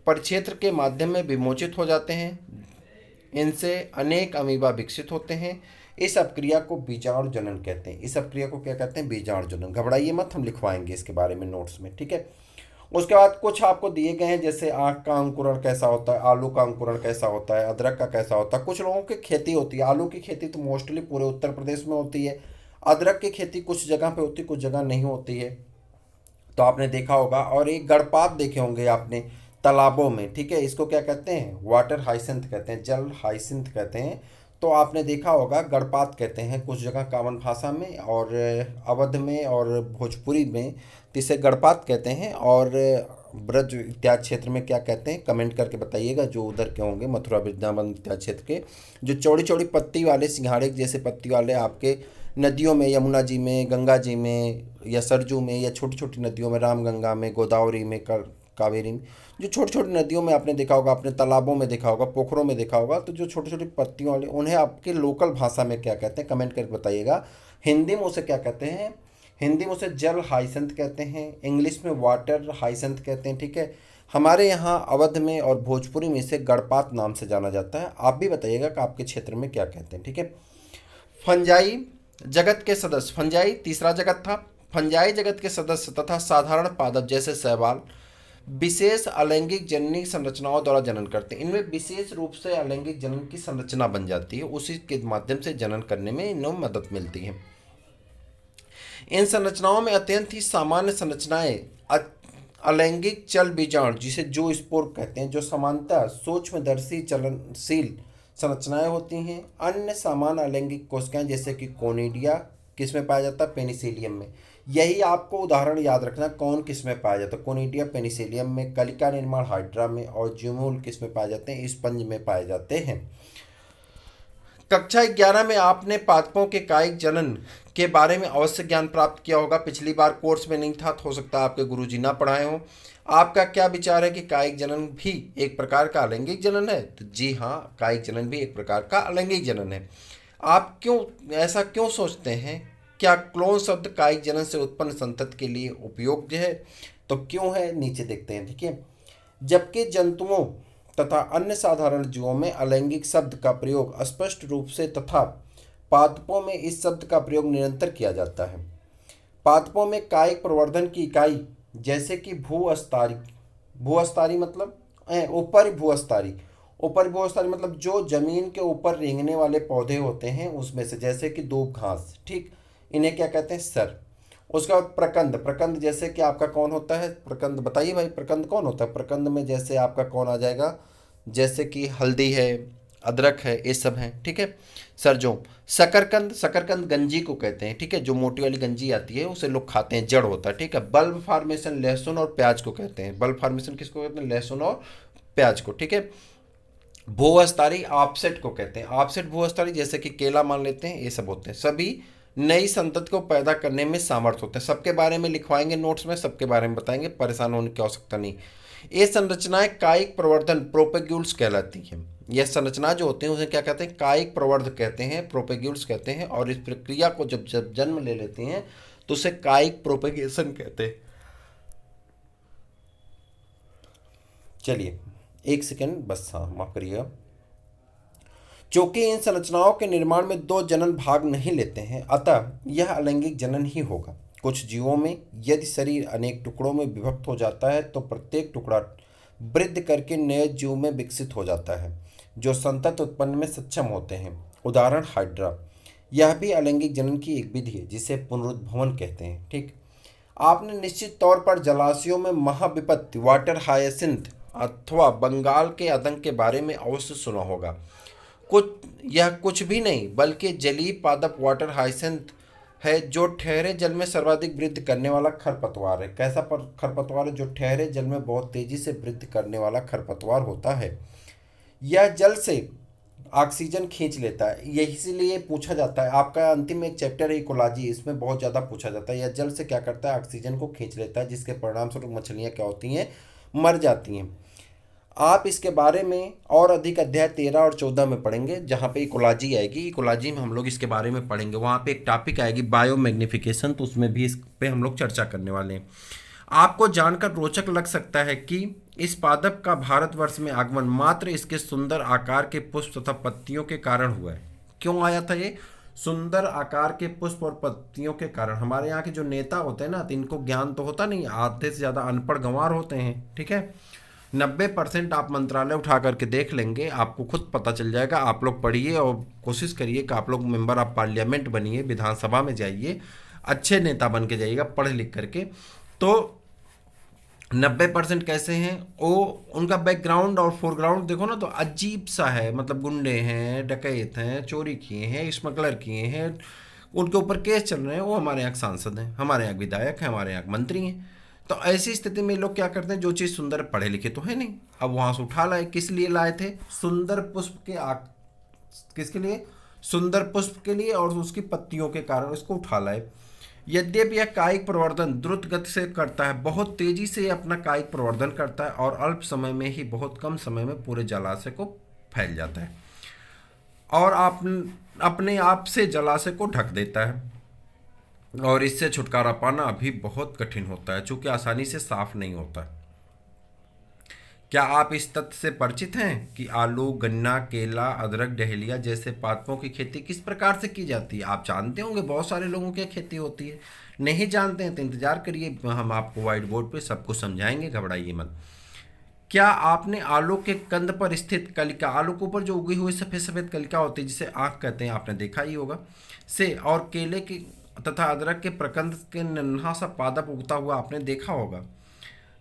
परिक्षेत्र के माध्यम में विमोचित हो जाते हैं। इनसे अनेक अमीबा विकसित होते हैं। इस अपक्रिया को बीजाणु जनन कहते हैं। इस अपक्रिया को क्या कहते हैं? बीजाणु जनन। घबराइए मत, हम लिखवाएंगे इसके बारे में नोट्स में, ठीक है। उसके बाद कुछ आपको दिए गए हैं, जैसे आँख का अंकुरण कैसा होता है, आलू का अंकुरण कैसा होता है, अदरक का कैसा होता है। कुछ लोगों की खेती होती है, आलू की खेती तो मोस्टली पूरे उत्तर प्रदेश में होती है, अदरक की खेती कुछ जगह पे होती है, कुछ जगह नहीं होती है। तो आपने देखा होगा। और एक गणपात देखे होंगे आपने तालाबों में, ठीक है, इसको क्या कहते हैं, वाटर हाइसिंथ कहते हैं, जल हाइसिंथ कहते हैं। तो आपने देखा होगा गणपात कहते हैं कुछ जगह कामन भाषा में, और अवध में और भोजपुरी में तो इसे गणपात कहते हैं। और ब्रज इत्यादि क्षेत्र में क्या कहते हैं, कमेंट करके बताइएगा जो उधर के होंगे, मथुरा वृंदावन इत्यादि क्षेत्र के। जो चौड़ी चौड़ी पत्ती वाले सिंघाड़े जैसे पत्ती वाले आपके नदियों में, यमुना जी में, गंगा जी में या सरजू में, या छोटी छोटी नदियों में, रामगंगा में, गोदावरी में, कावेरी में, जो छोटी छोटी नदियों में आपने देखा होगा, अपने तालाबों में देखा होगा, पोखरों में देखा होगा, तो जो छोटी छोटी पत्तियों वाले उन्हें आपके लोकल भाषा में क्या कहते हैं, कमेंट करके बताइएगा। हिंदी में उसे क्या कहते हैं, हिंदी में उसे जल हाइसेंथ कहते हैं, इंग्लिश में वाटर हाइसेंथ कहते हैं, ठीक है। हमारे यहाँ अवध में और भोजपुरी में इसे गणपात नाम से जाना जाता है। आप भी बताइएगा कि आपके क्षेत्र में क्या कहते हैं, ठीक है। फंजाई जगत के सदस्य, फंजाई तीसरा जगत था। फंजाई जगत के सदस्य तथा साधारण पादप जैसे शैवाल विशेष अलैंगिक जननी संरचनाओं द्वारा जनन करते हैं। इनमें विशेष रूप से अलैंगिक जनन की संरचना बन जाती है, उसी के माध्यम से जनन करने में इन्हें मदद मिलती है। इन संरचनाओं में अत्यंत ही सामान्य संरचनाएं अलैंगिक चल बीजाणु जिसे जो स्पोर कहते हैं, जो समानता सूक्ष्मदर्शी चलनशील संरचनाएं होती हैं। अन्य सामान्य अलैंगिक कोशिकाएं जैसे कि कोनिडिया किस में पाया जाता है, पेनिसिलियम में। यही आपको उदाहरण याद रखना, कौन किस में पाया जाता है, कोनिडिया पेनिसिलियम में, कलिका निर्माण हाइड्रा में, और ज्यूमूल किस में पाए जाते हैं, स्पंज में पाए जाते हैं। कक्षा 11 में आपने पादपों के कायिक जनन के बारे में अवश्य ज्ञान प्राप्त किया होगा। पिछली बार कोर्स में नहीं था, तो हो सकता है आपके गुरुजी ना पढ़ाए हों। आपका क्या विचार है कि कायिक जनन भी एक प्रकार का अलैंगिक जनन है? तो जी हाँ, कायिक जनन भी एक प्रकार का अलैंगिक जनन है। आप ऐसा क्यों सोचते हैं? क्या क्लोन शब्द कायिक जनन से उत्पन्न संतति के लिए उपयोग्य है? तो क्यों है, नीचे देखते हैं, ठीक है। जबकि जंतुओं तथा अन्य साधारण जीवों में अलैंगिक शब्द का प्रयोग स्पष्ट रूप से तथा पादपों में इस शब्द का प्रयोग निरंतर किया जाता है। पादपों में कायिक प्रवर्धन की इकाई जैसे कि भूअस्तारी, भूअस्तारी मतलब ऊपरी भूअस्तारी, ऊपरी भूअस्तारी मतलब जो जमीन के ऊपर रेंगने वाले पौधे होते हैं उसमें से, जैसे कि दूब घास, ठीक, इन्हें क्या कहते हैं, सर। उसके बाद प्रकंद, प्रकंद जैसे कि आपका कौन होता है, प्रकंद बताइए भाई, प्रकंद कौन होता है? प्रकंद में जैसे आपका कौन आ जाएगा, जैसे कि हल्दी है, अदरक है, ये सब हैं, ठीक है। सरजों। शकरकंद, शकरकंद गंजी को कहते हैं, ठीक है, जो मोटी वाली गंजी आती है उसे लोग खाते हैं, जड़ होता है, ठीक है। बल्ब फॉर्मेशन लहसुन और प्याज को कहते हैं, बल्ब फॉर्मेशन किसको कहते हैं, लहसुन और प्याज को, ठीक है। भूअस्तारी ऑफसेट को कहते हैं, ऑफसेट भूअस्तारी जैसे कि केला मान लेते हैं, ये सब होते हैं, सभी नई संतति को पैदा करने में सामर्थ्य होते हैं। सबके बारे में लिखवाएंगे नोट्स में, सबके बारे में बताएंगे, परेशान होने की आवश्यकता नहीं। ये संरचनाएं कायिक प्रवर्धन प्रोपेग्यूल्स कहलाती हैं। यह संरचना जो होते हैं उसे क्या कहते हैं, कायिक प्रवर्ध कहते हैं, प्रोपेग्यूल्स कहते हैं। और इस प्रक्रिया को जब जब जन्म ले लेती हैं तो उसे कायिक प्रोपेगेशन कहते हैं। चलिए एक सेकेंड बस, हाँ माफ करिएगा। चूंकि इन संरचनाओं के निर्माण में दो जनन भाग नहीं लेते हैं, अतः यह अलैंगिक जनन ही होगा। कुछ जीवों में यदि शरीर अनेक टुकड़ों में विभक्त हो जाता है तो प्रत्येक टुकड़ा वृद्धि करके नए जीव में विकसित हो जाता है जो संतति उत्पन्न में सक्षम होते हैं। उदाहरण हाइड्रा। यह भी अलैंगिक जनन की एक विधि है जिसे पुनरुद्भवन कहते हैं, ठीक। आपने निश्चित तौर पर जलाशयों में महाविपत्ति वाटर हायसिंथ अथवा बंगाल के आतंक के बारे में अवश्य सुना होगा। यह कुछ भी नहीं बल्कि जलीय पादप वाटर हाइसेंथ है, जो ठहरे जल में सर्वाधिक वृद्धि करने वाला खरपतवार है। कैसा खरपतवार है? जो ठहरे जल में बहुत तेजी से वृद्धि करने वाला खरपतवार होता है। यह जल से ऑक्सीजन खींच लेता है, यही इसीलिए पूछा जाता है, आपका अंतिम एक चैप्टर है इकोलॉजी, इसमें बहुत ज़्यादा पूछा जाता है। यह जल से क्या करता है, ऑक्सीजन को खींच लेता है, जिसके परिणाम स्वरूप मछलियाँ क्या होती हैं, मर जाती हैं। आप इसके बारे में और अधिक अध्याय 13 और 14 में पढ़ेंगे, जहाँ पे इकोलॉजी आएगी। इकोलॉजी में हम लोग इसके बारे में पढ़ेंगे, वहाँ पे एक टॉपिक आएगी बायोमैग्निफिकेशन, तो उसमें भी इस पे हम लोग चर्चा करने वाले हैं। आपको जानकर रोचक लग सकता है कि इस पादप का भारतवर्ष में आगमन मात्र इसके सुंदर आकार के पुष्प तथा पत्तियों के कारण हुआ है। क्यों आया था ये? सुंदर आकार के पुष्प और पत्तियों के कारण। हमारे यहाँ के जो नेता होते हैं ना, तो इनको ज्ञान तो होता नहीं, आधे से ज़्यादा अनपढ़ गंवार होते हैं, ठीक है। 90% आप मंत्रालय उठा करके देख लेंगे, आपको खुद पता चल जाएगा। आप लोग पढ़िए और कोशिश करिए कि आप लोग मेंबर ऑफ पार्लियामेंट बनिए, विधानसभा में जाइए, अच्छे नेता बन के जाइएगा पढ़ लिख करके। तो 90% कैसे हैं वो, उनका बैकग्राउंड और फोरग्राउंड देखो ना तो अजीब सा है, मतलब गुंडे हैं, डकैत हैं, चोरी किए हैं, स्मगलर किए हैं, उनके ऊपर केस चल रहे हैं, वो हमारे यहाँ के सांसद हैं, हमारे यहाँ के विधायक हैं, हमारे यहाँ के मंत्री हैं। तो ऐसी स्थिति में लोग क्या करते हैं, जो चीज़ सुंदर, पढ़े लिखे तो है नहीं, अब वहाँ से उठा लाए, किस लिए लाए थे, सुंदर पुष्प के किसके लिए, सुंदर पुष्प के लिए, और उसकी पत्तियों के कारण इसको उठा लाए। यद्यपि यह कायिक प्रवर्धन द्रुत गति से करता है, बहुत तेजी से अपना कायिक प्रवर्धन करता है और अल्प समय में ही, बहुत कम समय में पूरे जलाशय को फैल जाता है और आप अपने आप से जलाशय को ढक देता है, और इससे छुटकारा पाना अभी बहुत कठिन होता है, चूंकि आसानी से साफ नहीं होता। क्या आप इस तथ्य से परिचित हैं कि आलू, गन्ना, केला, अदरक, डहेलिया जैसे पादपों की खेती किस प्रकार से की जाती है? आप जानते होंगे, बहुत सारे लोगों की खेती होती है। नहीं जानते हैं तो इंतजार करिए, हम आपको व्हाइट बोर्ड पे सब कुछ समझाएंगे, घबराइए मत। क्या आपने आलू के कंद पर स्थित कलिका, आलू के ऊपर जो उगी हुई सफ़ेद सफ़ेद कलिका होती है जिसे आँख कहते हैं, आपने देखा ही होगा, से और केले के तथा अदरक के प्रकंद के नन्हा सा पादप उगता हुआ आपने देखा होगा?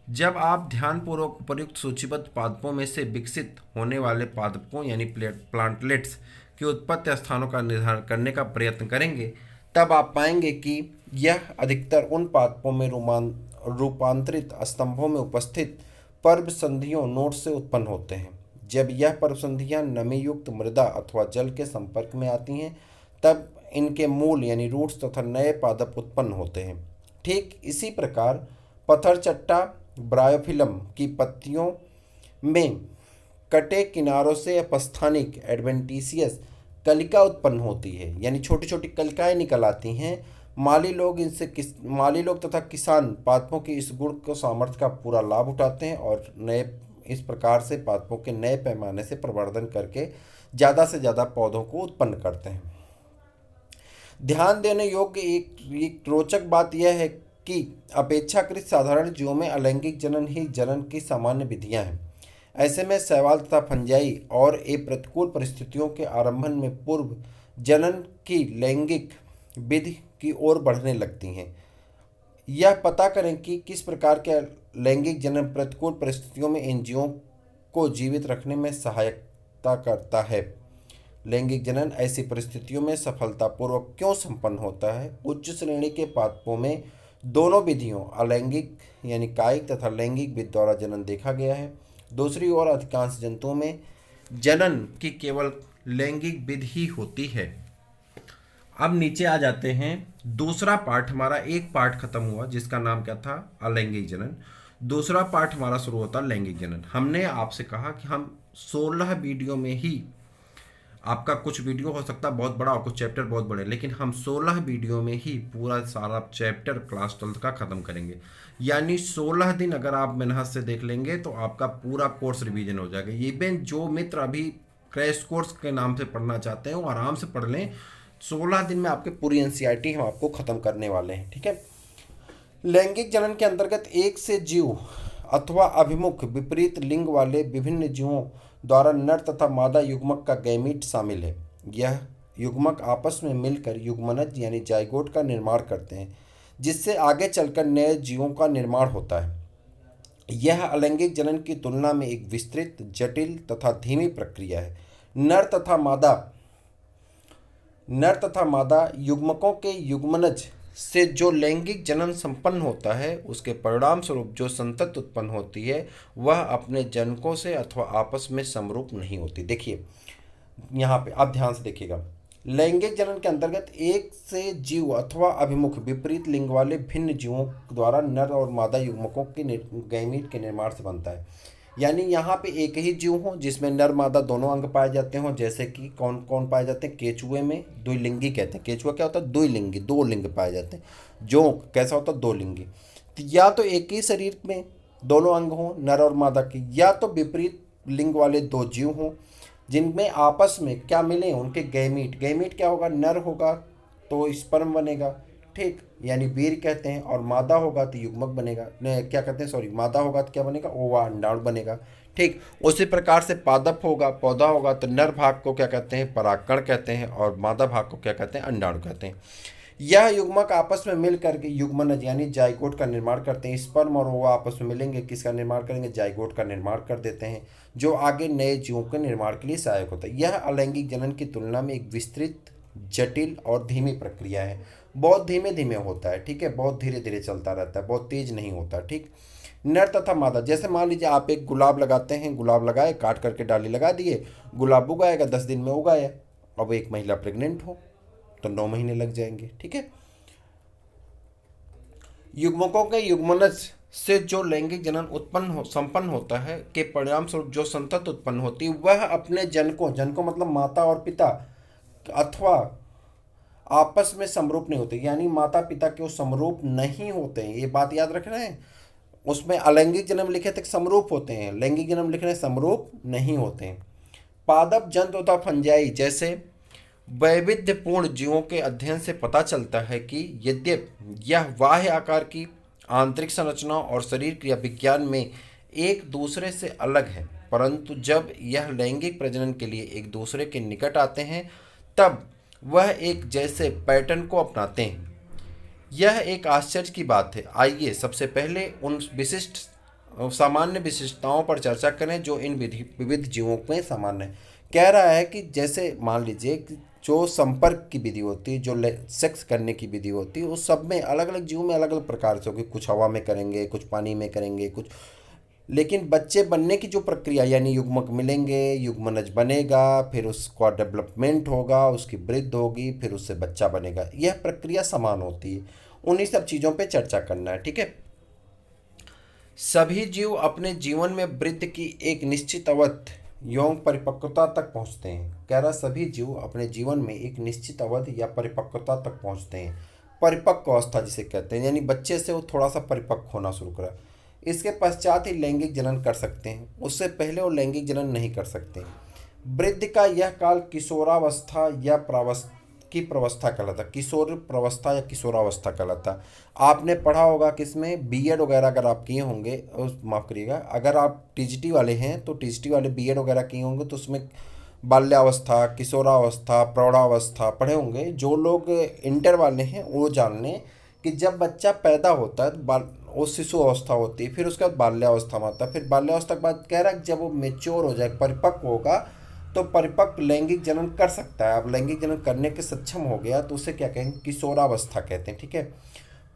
जब आप ध्यानपूर्वक उपर्युक्त सूचीबद्ध पादपों में से विकसित होने वाले पादपों यानी प्लांटलेट्स के उत्पत्ति स्थानों का निर्धारण करने का प्रयत्न करेंगे, तब आप पाएंगे कि यह अधिकतर उन पादपों में रूपांतरित स्तंभों में उपस्थित पर्व संधियों नोड से उत्पन्न होते हैं। जब यह पर्व संधियाँ नमी युक्त मृदा अथवा जल के संपर्क में आती हैं, तब इनके मूल यानी रूट्स तथा नए पादप उत्पन्न होते हैं। ठीक इसी प्रकार पत्थर चट्टा ब्रायोफिलम की पत्तियों में कटे किनारों से अपस्थानिक एडवेंटिशियस कलिका उत्पन्न होती है, यानी छोटी छोटी कलिकाएं निकल आती हैं। माली लोग तथा किसान पादपों की इस गुण को सामर्थ्य का पूरा लाभ उठाते हैं और नए इस प्रकार से पादपों के नए पैमाने से प्रवर्धन करके ज़्यादा से ज़्यादा पौधों को उत्पन्न करते हैं। ध्यान देने योग्य एक रोचक बात यह है कि अपेक्षाकृत साधारण जीवों में अलैंगिक जनन ही जनन की सामान्य विधियां हैं। ऐसे में शैवाल तथा फंजाई और प्रतिकूल परिस्थितियों के आरंभन में पूर्व जनन की लैंगिक विधि की ओर बढ़ने लगती हैं। यह पता करें कि किस प्रकार के लैंगिक जनन प्रतिकूल परिस्थितियों में इन जीवों को जीवित रखने में सहायता करता है। लैंगिक जनन ऐसी परिस्थितियों में सफलतापूर्वक क्यों संपन्न होता है? उच्च श्रेणी के पादपों में दोनों विधियों अलैंगिक यानी कायिक तथा लैंगिक विधि द्वारा जनन देखा गया है। दूसरी ओर अधिकांश जंतुओं में जनन की केवल लैंगिक विधि ही होती है। अब नीचे आ जाते हैं, दूसरा पार्ट हमारा, एक पार्ट खत्म हुआ जिसका नाम क्या था, अलैंगिक जनन। दूसरा पार्ट हमारा शुरू होता लैंगिक जनन। हमने आपसे कहा कि हम 16 वीडियो में ही, आपका कुछ वीडियो हो सकता है बहुत बड़ा और कुछ चैप्टर बहुत बड़े, लेकिन हम 16 वीडियो में ही पूरा सारा चैप्टर क्लास 12 का ख़त्म करेंगे। यानी 16 दिन अगर आप मेहनत से देख लेंगे तो आपका पूरा कोर्स रिवीजन हो जाएगा। इवन जो मित्र अभी क्रैश कोर्स के नाम से पढ़ना चाहते हैं वो आराम से पढ़ लें, 16 दिन में आपके पूरी एनसीईआरटी हम आपको ख़त्म करने वाले हैं। ठीक है। लैंगिक जनन के अंतर्गत एक से जीव अथवा अभिमुख विपरीत लिंग वाले विभिन्न जीवों द्वारा नर तथा मादा युग्मक का गैमीट शामिल है। यह युग्मक आपस में मिलकर युग्मनज यानी जाइगोट का निर्माण करते हैं, जिससे आगे चलकर नए जीवों का निर्माण होता है। यह अलैंगिक जनन की तुलना में एक विस्तृत, जटिल तथा धीमी प्रक्रिया है। नर तथा मादा युग्मकों के युग्मनज से जो लैंगिक जनन संपन्न होता है, उसके परिणाम स्वरूप जो संतति उत्पन्न होती है वह अपने जनकों से अथवा आपस में समरूप नहीं होती। देखिए यहाँ पे आप ध्यान से देखिएगा, लैंगिक जनन के अंतर्गत एक से जीव अथवा अभिमुख विपरीत लिंग वाले भिन्न जीवों द्वारा नर और मादा युग्मकों के गैमीट के निर्माण से बनता है। यानी यहाँ पे एक ही जीव हो जिसमें नर मादा दोनों अंग पाए जाते हों, जैसे कि कौन कौन पाए जाते हैं, केचुए में द्विलिंगी कहते हैं। केचुआ क्या होता है, द्विलिंगी, दो लिंग पाए जाते हैं। जोंक कैसा होता है, दो लिंगी। तो या तो एक ही शरीर में दोनों अंग हों नर और मादा की, या तो विपरीत लिंग वाले दो जीव हों जिनमें आपस में क्या मिले, उनके गैमीट। गैमीट क्या होगा, नर होगा तो स्पर्म बनेगा, ठीक, यानी वीर कहते हैं, और मादा होगा तो युग्मक बनेगा, क्या कहते हैं, सॉरी, मादा होगा तो क्या बनेगा, ओवा, अंडाणु बनेगा। ठीक, उसी प्रकार से पादप होगा, पौधा होगा तो नर भाग को क्या कहते हैं, परागकण कहते हैं, और मादा भाग को क्या कहते हैं, अंडाणु कहते हैं। यह युग्मक आपस में मिल करके युग्मनज यानी जाइगोट का निर्माण करते हैं। स्पर्म और ओवा आपस में मिलेंगे, किसका निर्माण करेंगे? जाइगोट का निर्माण कर देते हैं, जो आगे नए जीवों के निर्माण के लिए सहायक होता है। यह अलैंगिक जनन की तुलना में एक विस्तृत, जटिल और धीमी प्रक्रिया है। बहुत धीमे धीमे होता है, ठीक है, बहुत धीरे धीरे चलता रहता है, बहुत तेज नहीं होता, ठीक। नर तथा मादा, जैसे मान लीजिए आप एक गुलाब लगाते हैं, गुलाब लगाए, काट करके डाली लगा दिए, गुलाब उगाएगा, 10 दिन में उगाया। अब एक महिला प्रेग्नेंट हो तो 9 महीने लग जाएंगे, ठीक है। युग्मकों के युग्मनज से जो लैंगिक जनन संपन्न होता है के परिणाम स्वरूप जो संतति उत्पन्न होती है, वह अपने जनकों, जनकों मतलब माता और पिता, अथवा आपस में समरूप नहीं होते, यानी माता पिता के वो समरूप नहीं होते हैं, ये बात याद रखना है। उसमें अलैंगिक जन्म लिखे थे समरूप होते हैं, लैंगिक जन्म लिख रहे हैं समरूप नहीं होते हैं। पादप, जंतु तथा फंजाई जैसे वैविध्यपूर्ण जीवों के अध्ययन से पता चलता है कि यद्यपि यह बाह्य आकार की, आंतरिक संरचना और शरीर क्रिया विज्ञान में एक दूसरे से अलग है, परंतु जब यह लैंगिक प्रजनन के लिए एक दूसरे के निकट आते हैं तब वह एक जैसे पैटर्न को अपनाते हैं। यह एक आश्चर्य की बात है। आइए सबसे पहले उन विशिष्ट सामान्य विशेषताओं पर चर्चा करें जो इन विविध जीवों में सामान्य है। कह रहा है कि जैसे मान लीजिए कि जो संपर्क की विधि होती है, जो सेक्स करने की विधि होती है, उस सब में अलग अलग जीवों में अलग अलग प्रकार से होगी। कुछ हवा में करेंगे, कुछ पानी में करेंगे, कुछ, लेकिन बच्चे बनने की जो प्रक्रिया यानी युग्मक मिलेंगे, युग्मनज बनेगा, फिर उसका डेवलपमेंट होगा, उसकी वृद्धि होगी, फिर उससे बच्चा बनेगा, यह प्रक्रिया समान होती है। उन्हीं सब चीज़ों पे चर्चा करना है, ठीक है। सभी जीव अपने जीवन में वृद्धि की एक निश्चित अवधि यौन परिपक्वता तक पहुंचते हैं। कह रहा सभी जीव अपने जीवन में एक निश्चित अवधि या परिपक्वता तक पहुंचते हैं। परिपक्व अवस्था जिसे कहते हैं, यानी बच्चे से वो थोड़ा सा परिपक्व होना शुरू करा, इसके पश्चात ही लैंगिक जनन कर सकते हैं, उससे पहले वो लैंगिक जनन नहीं कर सकते। वृद्धि का यह काल किशोरावस्था या प्रवस्था कहलाता, किशोर प्रवस्था या किशोरावस्था कहलाता। आपने पढ़ा होगा किसमें, बीएड वगैरह अगर आप किए होंगे, माफ़ करिएगा, अगर आप टीजीटी वाले हैं तो टीजीटी वाले बीएड वगैरह किए होंगे तो उसमें बाल्यावस्था, किशोरावस्था, प्रौढ़ावस्था पढ़े होंगे। जो लोग इंटर वाले हैं वो जान लें कि जब बच्चा पैदा होता है तो वो शिशु अवस्था होती है, फिर उसके बाद बाल्यावस्था में आता है, फिर बाल्यावस्था के बाद कह रहा है जब वो मेच्योर हो जाए, परिपक्व होगा, तो परिपक्व लैंगिक जनन कर सकता है। अब लैंगिक जनन करने के सक्षम हो गया तो उसे क्या कहेंगे, किशोरावस्था कहते हैं, ठीक है।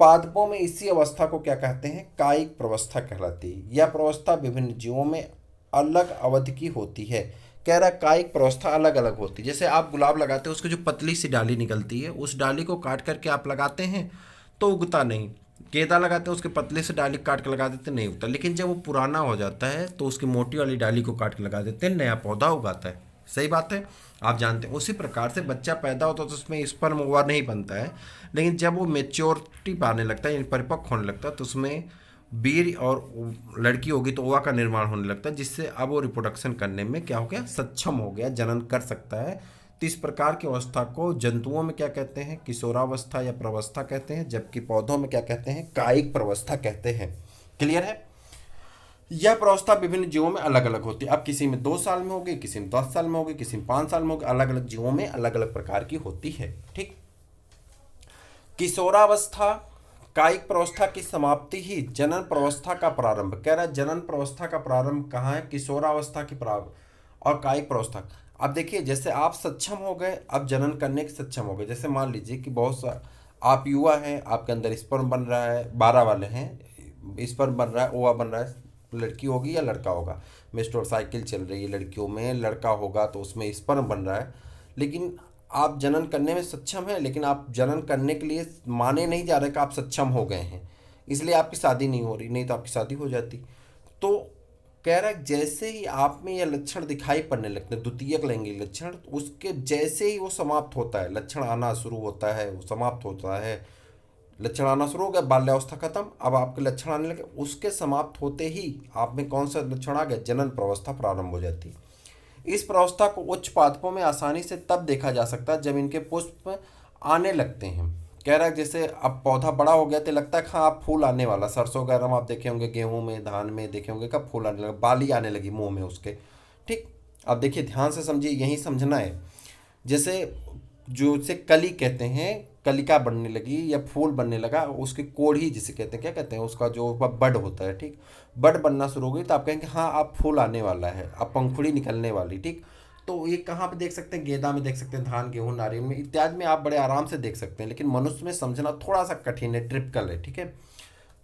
पादपों में इसी अवस्था को क्या कहते हैं, कायिक प्रवस्था कहलाती है। यह प्रवस्था विभिन्न जीवों में अलग अवधि की होती है। कह रहा कायिक प्रवस्था अलग अलग होती है। जैसे आप गुलाब लगाते हैं, उसकी जो पतली सी डाली निकलती है, उस डाली को काट करके आप लगाते हैं तो उगता नहीं। गेंदा लगाते हैं, उसके पतले से डाली काट के लगा देते, नहीं उगता। लेकिन जब वो पुराना हो जाता है तो उसकी मोटी वाली डाली को काट के लगा देते हैं, नया पौधा उगाता है। सही बात है, आप जानते हैं। उसी प्रकार से बच्चा पैदा होता है तो उसमें स्पर्म ओवा नहीं बनता है, लेकिन जब वो मेच्योरिटी पाने लगता है यानी परिपक्व होने लगता है तो उसमें वीर्य, और लड़की होगी तो ओवा का निर्माण होने लगता है, जिससे अब वो रिप्रोडक्शन करने में क्या हो गया, सक्षम हो गया, जनन कर सकता है। तो इस प्रकार की अवस्था को जंतुओं में क्या कहते हैं, किशोरावस्था या प्रवस्था कहते हैं, जबकि पौधों में क्या कहते हैं, कायिक प्रवस्था कहते हैं। क्लियर है। यह प्रवस्था विभिन्न जीवों में अलग अलग होती है। अब किसी में 2 साल में होगी, किसी में 10 साल में होगी, किसी में 5 साल में होगी, अलग अलग जीवों में अलग अलग प्रकार की होती है, ठीक। किशोरावस्था, कायिक प्रवस्था की समाप्ति ही जनन प्रवस्था का प्रारंभ। कह रहा है जनन प्रवस्था का प्रारंभ कहाँ है, किशोरावस्था की प्रारंभ और कायिक प्रवस्था। अब देखिए जैसे आप सक्षम हो गए, अब जनन करने के सक्षम हो गए। जैसे मान लीजिए कि बहुत सा आप युवा हैं, आपके अंदर स्पर्म बन रहा है, 12 वाले हैं, स्पर्म बन रहा है, ओवा बन रहा है, लड़की होगी या लड़का होगा, मेस्टोर साइकिल चल रही है लड़कियों में, लड़का होगा तो उसमें स्पर्म बन रहा है, लेकिन आप जनन करने में सक्षम हैं, लेकिन आप जनन करने के लिए माने नहीं जा रहे कि आप सक्षम हो गए हैं, इसलिए आपकी शादी नहीं हो रही, नहीं तो आपकी शादी हो जाती। तो कह रहा है जैसे ही आप में यह लक्षण दिखाई पड़ने लगते हैं, द्वितीयक लैंगिक लक्षण, उसके जैसे ही वो समाप्त होता है, लक्षण आना शुरू होता है, वो समाप्त होता है, लक्षण आना शुरू हो गया, बाल्यावस्था खत्म, अब आपके लक्षण आने लगे, उसके समाप्त होते ही आप में कौन सा लक्षण आ गया, जनन प्रवस्था प्रारंभ हो जाती है। इस प्रवस्था को उच्च पादपों में आसानी से तब देखा जा सकता है जब इनके पुष्प आने लगते हैं। कह रहा है जैसे अब पौधा बड़ा हो गया तो लगता है हाँ अब फूल आने वाला, सरसों वगैरह में आप देखे होंगे, गेहूं में, धान में देखे होंगे कब फूल आने लगा, बाली आने लगी मुंह में उसके, ठीक। अब देखिए ध्यान से समझिए, यही समझना है। जैसे जो से कली कहते हैं, कलिका बनने लगी या फूल बनने लगा, उसकी कोढ़ी जिसे कहते हैं, क्या कहते हैं, उसका जो बड होता है, ठीक, बड बनना शुरू हो गई, तो आप कहेंगे हाँ अब फूल आने वाला है, अब पंखुड़ी निकलने वाली, ठीक। तो ये कहाँ पे देख सकते हैं, गेंदा में देख सकते हैं, धान गेहूं नारियल में इत्यादि में आप बड़े आराम से देख सकते हैं, लेकिन मनुष्य में समझना थोड़ा सा कठिन है, ट्रिपिकल है, ठीक है।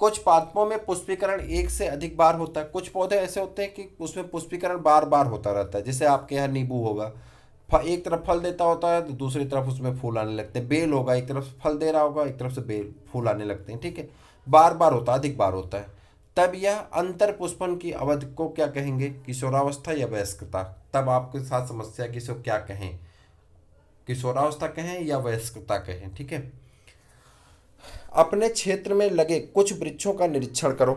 कुछ पादपों में पुष्पीकरण एक से अधिक बार होता है। कुछ पौधे ऐसे होते हैं कि उसमें पुष्पीकरण बार बार होता रहता है, जैसे आपके यहाँ नींबू होगा, एक तरफ फल देता होता है तो दूसरी तरफ उसमें फूल आने लगते हैं। बेल होगा, एक तरफ फल दे रहा होगा, एक तरफ से बेल फूल आने लगते हैं, ठीक है। बार बार होता है, अधिक बार होता है। तब यह अंतर पुष्पन की अवधि को क्या कहेंगे, किशोरावस्था या वयस्कता। तब आपके साथ समस्या कि इसको क्या कहें, किशोरावस्था कहें या वयस्कता कहें, ठीक है। अपने क्षेत्र में लगे कुछ वृक्षों का निरीक्षण करो।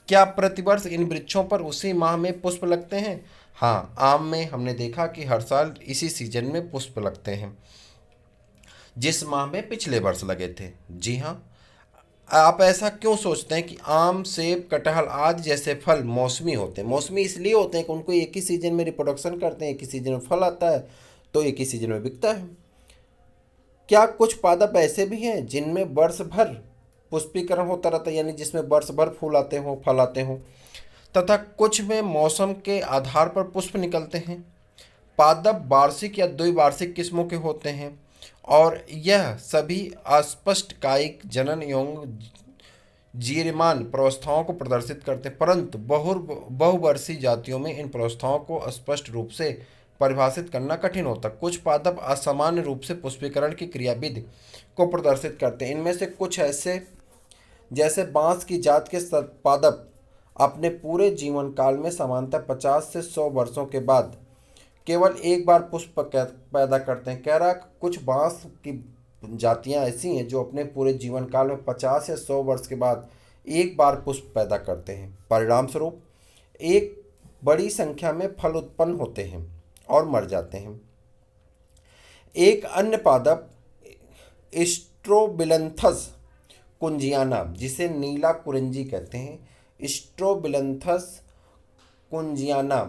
क्या प्रतिवर्ष इन वृक्षों पर उसी माह में पुष्प लगते हैं? हाँ, आम में हमने देखा कि हर साल इसी सीजन में पुष्प लगते हैं, जिस माह में पिछले वर्ष लगे थे। जी हाँ। आप ऐसा क्यों सोचते हैं कि आम, सेब, कटहल आदि जैसे फल मौसमी होते हैं? मौसमी इसलिए होते हैं कि उनको एक ही सीजन में रिप्रोडक्शन करते हैं, एक ही सीजन में फल आता है, तो एक ही सीजन में बिकता है। क्या कुछ पादप ऐसे भी हैं जिनमें वर्ष भर पुष्पीकरण होता रहता है, यानी जिसमें वर्ष भर फूल आते हों, फल आते हों, तथा कुछ में मौसम के आधार पर पुष्प निकलते हैं? पादप वार्षिक या द्विवार्षिक किस्मों के होते हैं और यह सभी अस्पष्ट कायिक जनन एवं जीर्यमान प्रावस्थाओं को प्रदर्शित करते हैं, परंतु बहुवर्षीय जातियों में इन प्रावस्थाओं को स्पष्ट रूप से परिभाषित करना कठिन होता है। कुछ पादप असामान्य रूप से पुष्पीकरण की क्रियाविधि को प्रदर्शित करते हैं। इनमें से कुछ ऐसे जैसे बांस की जात के पादप अपने पूरे जीवन काल में सामान्यतः 50 से 100 वर्षों के बाद केवल एक बार पुष्प पैदा करते हैं। कह रहा कुछ बांस की जातियां ऐसी हैं जो अपने पूरे जीवन काल में 50 या 100 वर्ष के बाद एक बार पुष्प पैदा करते हैं। परिणाम स्वरूप एक बड़ी संख्या में फल उत्पन्न होते हैं और मर जाते हैं। एक अन्य पादप स्ट्रोबिलंथस कुंजियाना, जिसे नीला कुरिंजी कहते हैं, स्ट्रोबिलंथस कुंजियाना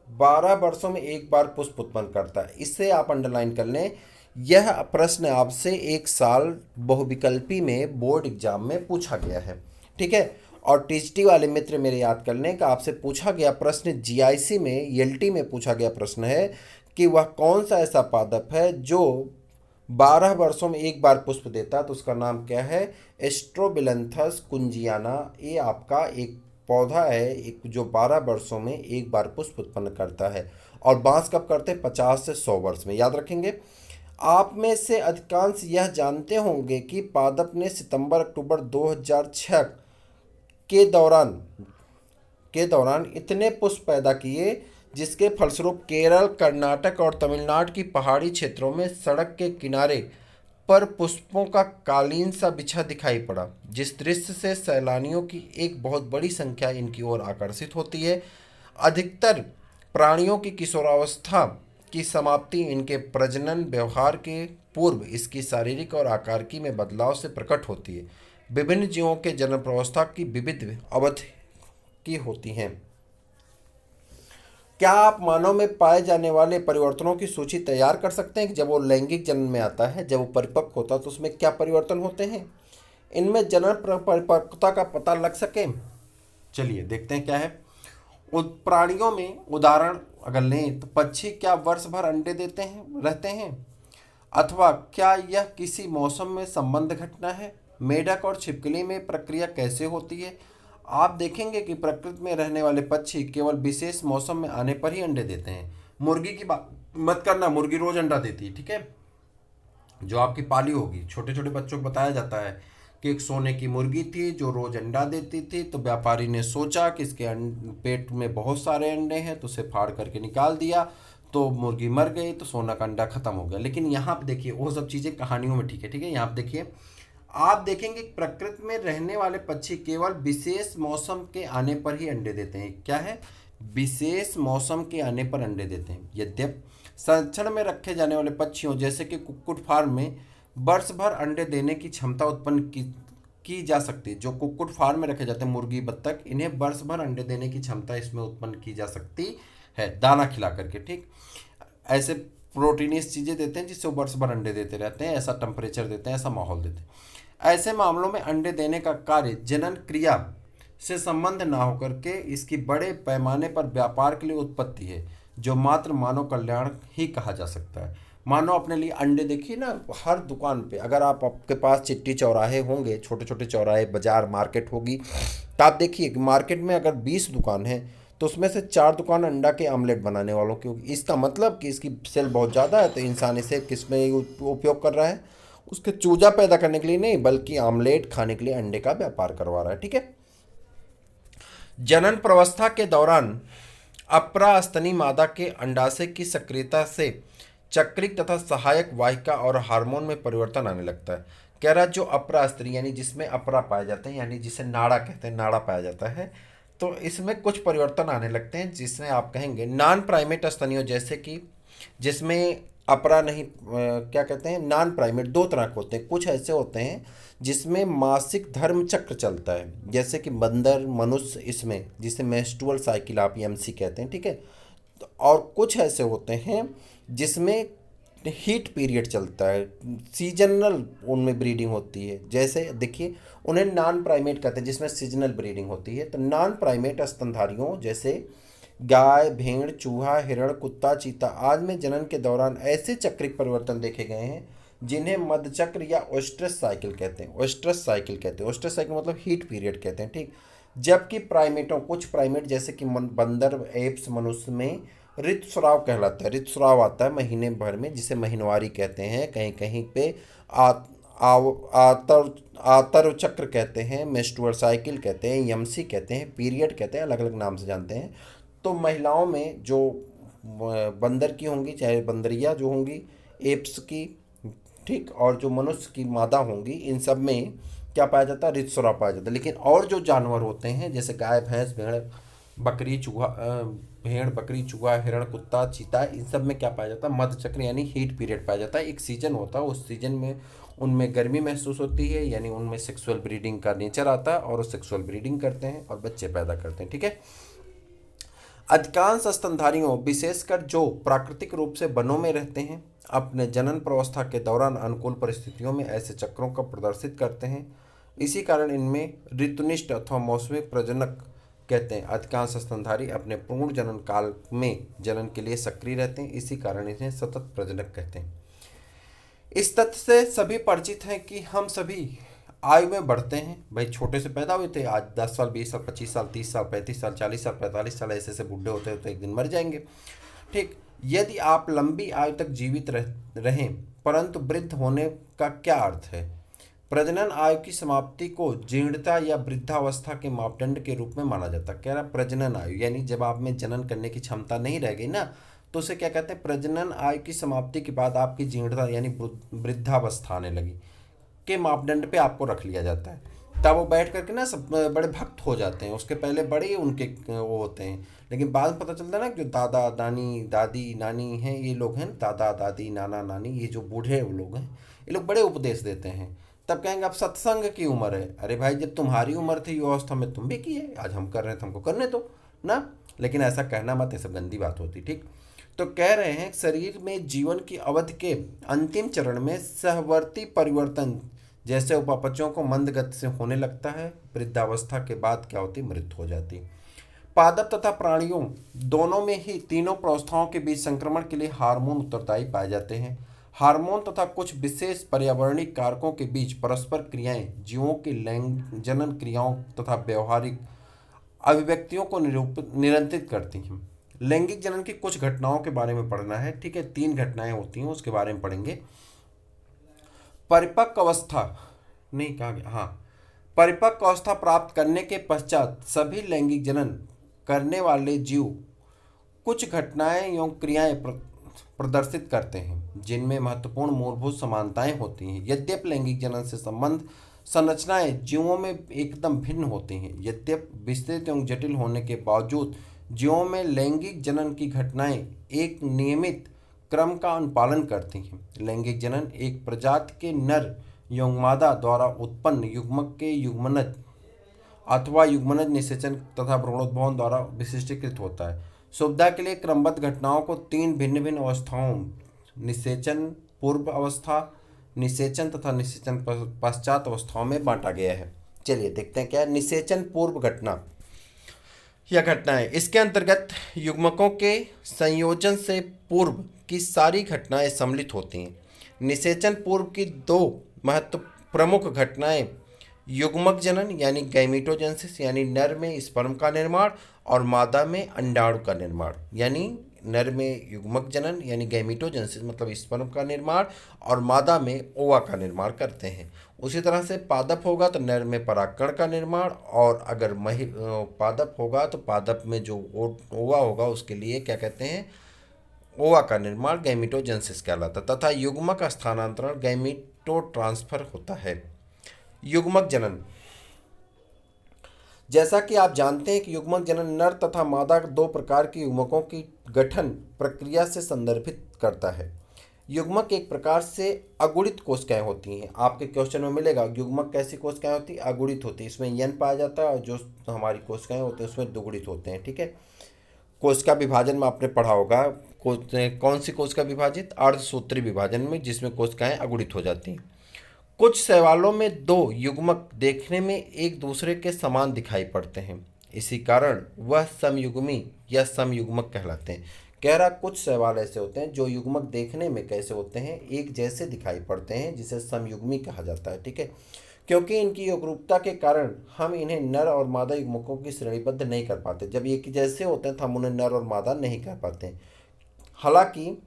12 वर्षों में एक बार पुष्प उत्पन्न करता है। इसे आप अंडरलाइन कर लें। यह प्रश्न आपसे एक साल बहुविकल्पी में बोर्ड एग्जाम में पूछा गया है, ठीक है। और टीजीटी वाले मित्र मेरे याद कर लें कि आपसे पूछा गया प्रश्न जीआईसी में, ईएलटी में पूछा गया प्रश्न है कि वह कौन सा ऐसा पादप है जो 12 वर्षों में एक बार पुष्प देता है, तो उसका नाम क्या है, स्ट्रोबिलंथस कुंजियाना। ये आपका एक पौधा है एक जो 12 वर्षों में एक बार पुष्प उत्पन्न करता है। और बांस कब करते हैं, 50 से 100 वर्ष में, याद रखेंगे। आप में से अधिकांश यह जानते होंगे कि पादप ने सितंबर-अक्टूबर 2006 के दौरान इतने पुष्प पैदा किए जिसके फलस्वरूप केरल, कर्नाटक और तमिलनाडु की पहाड़ी क्षेत्रों में सड़क के किनारे पर पुष्पों का कालीन सा बिछा दिखाई पड़ा, जिस दृश्य से सैलानियों की एक बहुत बड़ी संख्या इनकी ओर आकर्षित होती है। अधिकतर प्राणियों की किशोरावस्था की समाप्ति इनके प्रजनन व्यवहार के पूर्व इसकी शारीरिक और आकारिकी में बदलाव से प्रकट होती है। विभिन्न जीवों के जन्म प्रावस्था की विविध अवधि की होती हैं। क्या आप मानव में पाए जाने वाले परिवर्तनों की सूची तैयार कर सकते हैं कि जब वो लैंगिक जन्म में आता है, जब वो परिपक्व होता है तो उसमें क्या परिवर्तन होते हैं, इनमें जनन परिपक्वता का पता लग सके? चलिए देखते हैं क्या है। प्राणियों में उदाहरण अगर लें तो पक्षी क्या वर्ष भर अंडे देते हैं रहते हैं, अथवा क्या यह किसी मौसम में संबंध घटना है? मेढक और छिपकली में प्रक्रिया कैसे होती है? आप देखेंगे कि प्रकृति में रहने वाले पक्षी केवल विशेष मौसम में आने पर ही अंडे देते हैं। मुर्गी की बात मत करना, मुर्गी रोज अंडा देती है, ठीक है। जो आपकी पाली होगी, छोटे छोटे बच्चों को बताया जाता है कि एक सोने की मुर्गी थी जो रोज अंडा देती थी, तो व्यापारी ने सोचा कि इसके पेट में बहुत सारे अंडे हैं, तो उसे फाड़ करके निकाल दिया, तो मुर्गी मर गई, तो सोना का अंडा खत्म हो गया। लेकिन यहाँ पे देखिए वो सब चीज़ें कहानियों में ठीक है, ठीक है। यहाँ पे देखिए आप देखेंगे प्रकृति में रहने वाले पक्षी केवल विशेष मौसम के आने पर ही अंडे देते हैं। क्या है, विशेष मौसम के आने पर अंडे देते हैं। यद्यपि संरक्षण में रखे जाने वाले पक्षियों जैसे कि कुक्कुट फार्म में वर्ष भर अंडे देने की क्षमता उत्पन्न की जा सकती है। जो कुक्कुट फार्म में रखे जाते हैं मुर्गी, बत्तख, इन्हें वर्ष भर अंडे देने की क्षमता इसमें उत्पन्न की जा सकती है, दाना खिला करके, ठीक। ऐसे प्रोटीनियस चीज़ें देते हैं जिससे वो वर्ष भर अंडे देते रहते हैं, ऐसा टेम्परेचर देते हैं, ऐसा माहौल देते हैं। ऐसे मामलों में अंडे देने का कार्य जनन क्रिया से संबंध ना होकर के इसकी बड़े पैमाने पर व्यापार के लिए उत्पत्ति है, जो मात्र मानव कल्याण ही कहा जा सकता है। मानव अपने लिए अंडे, देखिए ना, हर दुकान पे अगर आपके पास चिट्ठी चौराहे होंगे, छोटे छोटे चौराहे, बाजार, मार्केट होगी, तो आप देखिए कि मार्केट में अगर 20 दुकान है तो उसमें से 4 दुकान अंडा के आमलेट बनाने वालों की होगी। इसका मतलब कि इसकी सेल बहुत ज़्यादा है, तो इंसान इसे किस में उपयोग कर रहा है, उसके चूजा पैदा करने के लिए नहीं, बल्कि आमलेट खाने के लिए अंडे का व्यापार करवा रहा है। ठीक है। जनन प्रवस्था के दौरान अपरा स्तनी मादा के अंडाशय की सक्रियता से चक्रिक तथा सहायक वाहिका और हार्मोन में परिवर्तन आने लगता है। कह रहा जो अपरा स्त्री यानी जिसमें अपरा पाए जाते हैं, यानी जिसे नाड़ा कहते हैं, नाड़ा पाया जाता है, तो इसमें कुछ परिवर्तन आने लगते हैं, जिसमें आप कहेंगे नॉन प्राइमेट स्तनियों, जैसे कि जिसमें अपरा नहीं, क्या कहते हैं, नॉन प्राइमेट 2 तरह के होते हैं। कुछ ऐसे होते हैं जिसमें मासिक धर्म चक्र चलता है, जैसे कि बंदर, मनुष्य, इसमें जिसे मेंस्ट्रुअल साइकिल आप एमसी कहते हैं। ठीक है। और कुछ ऐसे होते हैं जिसमें हीट पीरियड चलता है, सीजनल उनमें ब्रीडिंग होती है। जैसे देखिए, उन्हें नॉन प्राइमेट कहते हैं जिसमें सीजनल ब्रीडिंग होती है। तो नॉन प्राइमेट स्तनधारियों जैसे गाय, भेड़, चूहा, हिरण, कुत्ता, चीता आदि में जनन के दौरान ऐसे चक्रिक परिवर्तन देखे गए हैं जिन्हें मध्यचक्र या ओस्ट्रस साइकिल कहते हैं। ओस्ट्रस साइकिल कहते हैं, ओस्ट्रस साइकिल मतलब हीट पीरियड कहते हैं। ठीक। जबकि प्राइमेटों, कुछ प्राइमेट जैसे कि बंदर, एप्स, मनुष्य में ऋतुस्राव कहलाता है। ऋतुस्राव आता है महीने भर में, जिसे महीनवारी कहते हैं, कहीं कहीं पे आतर चक्र कहते हैं, मेंस्ट्रुअल साइकिल कहते हैं, यमसी कहते हैं, पीरियड कहते हैं, अलग अलग नाम से जानते हैं। तो महिलाओं में जो बंदर की होंगी, चाहे बंदरिया जो होंगी, एप्स की, ठीक, और जो मनुष्य की मादा होंगी, इन सब में क्या पाया जाता है, ऋतुस्राव पाया जाता है। लेकिन और जो जानवर होते हैं जैसे गाय, भैंस, बकरी, चूहा भेड़, बकरी, चूहा, हिरण, कुत्ता, चीता, इन सब में क्या पाया जाता है, मध्यचक्र यानी हीट पीरियड पाया जाता है। एक सीजन होता है, उस सीजन में उनमें गर्मी महसूस होती है, यानी उनमें सेक्सुअल ब्रीडिंग का नेचर आता है और वो सेक्सुअल ब्रीडिंग करते हैं और बच्चे पैदा करते हैं। ठीक है। अधिकांश स्तनधारियों, विशेषकर जो प्राकृतिक रूप से वनों में रहते हैं, अपने जनन प्रवस्था के दौरान अनुकूल परिस्थितियों में ऐसे चक्रों का प्रदर्शित करते हैं। इसी कारण इनमें ऋतुनिष्ठ अथवा मौसमी प्रजनक कहते हैं। अधिकांश स्तनधारी अपने पूर्ण जनन काल में जनन के लिए सक्रिय रहते हैं, इसी कारण इन्हें सतत प्रजनक कहते हैं। इस तथ्य से सभी परिचित हैं कि हम सभी आयु में बढ़ते हैं। भाई छोटे से पैदा हुए थे, आज 10 साल, 20 साल, 25 साल, 30 साल, 35 साल, 40 साल, 45 साल, ऐसे ऐसे बूढ़े होते होते एक दिन मर जाएंगे। ठीक। यदि आप लंबी आयु तक जीवित रहें, परंतु वृद्ध होने का क्या अर्थ है? प्रजनन आयु की समाप्ति को जीर्णता या वृद्धावस्था के मापदंड के रूप में माना जाता है। कह रहा प्रजनन आयु यानी जब आप में जनन करने की क्षमता नहीं रह गई ना, तो उसे क्या कहते हैं, प्रजनन आयु की समाप्ति के बाद आपकी जीर्णता यानी वृद्धावस्था आने लगी के मापदंड पे आपको रख लिया जाता है। तब वो बैठ करके ना सब बड़े भक्त हो जाते हैं, उसके पहले बड़े उनके वो होते हैं, लेकिन बाद में पता चलता है ना, जो दादा, नानी, दादी, नानी हैं, ये लोग हैं, दादा, दादी, नाना, नानी, ये जो बूढ़े वो लोग हैं, ये लोग बड़े उपदेश देते हैं। तब कहेंगे अब सत्संग की उम्र है। अरे भाई, जब तुम्हारी उम्र थी युवा अवस्था में तुम भी किए, आज हम कर रहे हैं तो हमको करने दो ना। लेकिन ऐसा कहना मत, ये सब गंदी बात होती। ठीक। तो कह रहे हैं शरीर में जीवन की अवधि के अंतिम चरण में सहवर्ती परिवर्तन जैसे उपापचयों को मंद गति से होने लगता है। वृद्धावस्था के बाद क्या होती, मृत्यु हो जाती। पादप तथा प्राणियों दोनों में ही तीनों प्रवस्थाओं के बीच संक्रमण के लिए हार्मोन उत्तरदायी पाए जाते हैं। हार्मोन तथा कुछ विशेष पर्यावरणीय कारकों के बीच परस्पर क्रियाएं जीवों की लैंगिक जनन क्रियाओं तथा व्यवहारिक अभिव्यक्तियों को नियंत्रित करती हैं। लैंगिक जनन की कुछ घटनाओं के बारे में पढ़ना है। ठीक है। 3 घटनाएं होती हैं, उसके बारे में पढ़ेंगे। परिपक्व अवस्था नहीं कहा गया, हाँ, परिपक्व अवस्था प्राप्त करने के पश्चात सभी लैंगिक जनन करने वाले जीव कुछ घटनाएं एवं क्रियाएं प्रदर्शित करते हैं जिनमें महत्वपूर्ण मूलभूत समानताएं होती हैं। यद्यपि लैंगिक जनन से संबंध संरचनाएं जीवों में एकदम भिन्न होती हैं, यद्यपि विस्तृत एवं जटिल होने के बावजूद जीवों में लैंगिक जनन की घटनाएं एक नियमित क्रम का अनुपालन करती हैं। लैंगिक जनन एक प्रजाति के नर एवं मादा द्वारा उत्पन्न युग्मक के युग्मनज अथवा युग्मनज निषेचन तथा भ्रूणोद्भवन द्वारा विशिष्टीकृत होता है। सुविधा के लिए क्रमबद्ध घटनाओं को 3 भिन्न भिन्न अवस्थाओं निषेचन पूर्व अवस्था, निषेचन तथा निषेचन पश्चात अवस्थाओं में बांटा गया है। चलिए देखते हैं क्या है निषेचन पूर्व घटना या घटनाएं। इसके अंतर्गत युग्मकों के संयोजन से पूर्व की सारी घटनाएं सम्मिलित होती हैं। निषेचन पूर्व की दो महत्व प्रमुख घटनाएं युग्मक जनन यानी गैमीटोजेनेसिस यानी नर में स्पर्म का निर्माण और मादा में अंडाणु का निर्माण, यानी नर में युग्मक जनन यानी गैमीटोजेनेसिस मतलब स्पर्म का निर्माण और मादा में ओवा का निर्माण करते हैं। उसी तरह से पादप होगा तो नर में परागकण का निर्माण, और अगर पादप होगा तो पादप में जो ओवा होगा उसके लिए क्या कहते हैं ओवा का निर्माण गैमीटोजेनेसिस कहलाता है, तथा युग्मक का स्थानांतरण गैमीटो ट्रांसफर होता है। युग्मक जनन, जैसा कि आप जानते हैं कि युग्मक जनन नर तथा मादा दो प्रकार के युग्मकों की गठन प्रक्रिया से संदर्भित करता है। युग्मक एक प्रकार से अगुणित कोशिकाएं होती हैं। आपके क्वेश्चन में मिलेगा युग्मक कैसी कोशिकाएं होती है, अगुणित होती है। इसमें यन पाया जाता है और जो हमारी कोशिकाएं होती हैं उसमें दुगुणित होते हैं। ठीक है, कोशिका विभाजन में आपने पढ़ा होगा कौन सी कोशिका विभाजित, अर्धसूत्री विभाजन में, जिसमें कोशिकाएं अगुणित हो जाती हैं। कुछ शैवालों में दो युग्मक देखने में एक दूसरे के समान दिखाई पड़ते हैं, इसी कारण वह समयुग्मी या समयुग्मक कहलाते हैं। कह रहा कुछ शैवाल ऐसे होते हैं जो युग्मक देखने में कैसे होते हैं, एक जैसे दिखाई पड़ते हैं, जिसे समयुग्मी कहा जाता है। ठीक है, क्योंकि इनकी योगरूपता के कारण हम इन्हें नर और मादा युग्मकों की श्रेणीबद्ध नहीं कर पाते। जब एक जैसे होते हैं तो हम उन्हें नर और मादा नहीं कह पाते हैं। हालांकि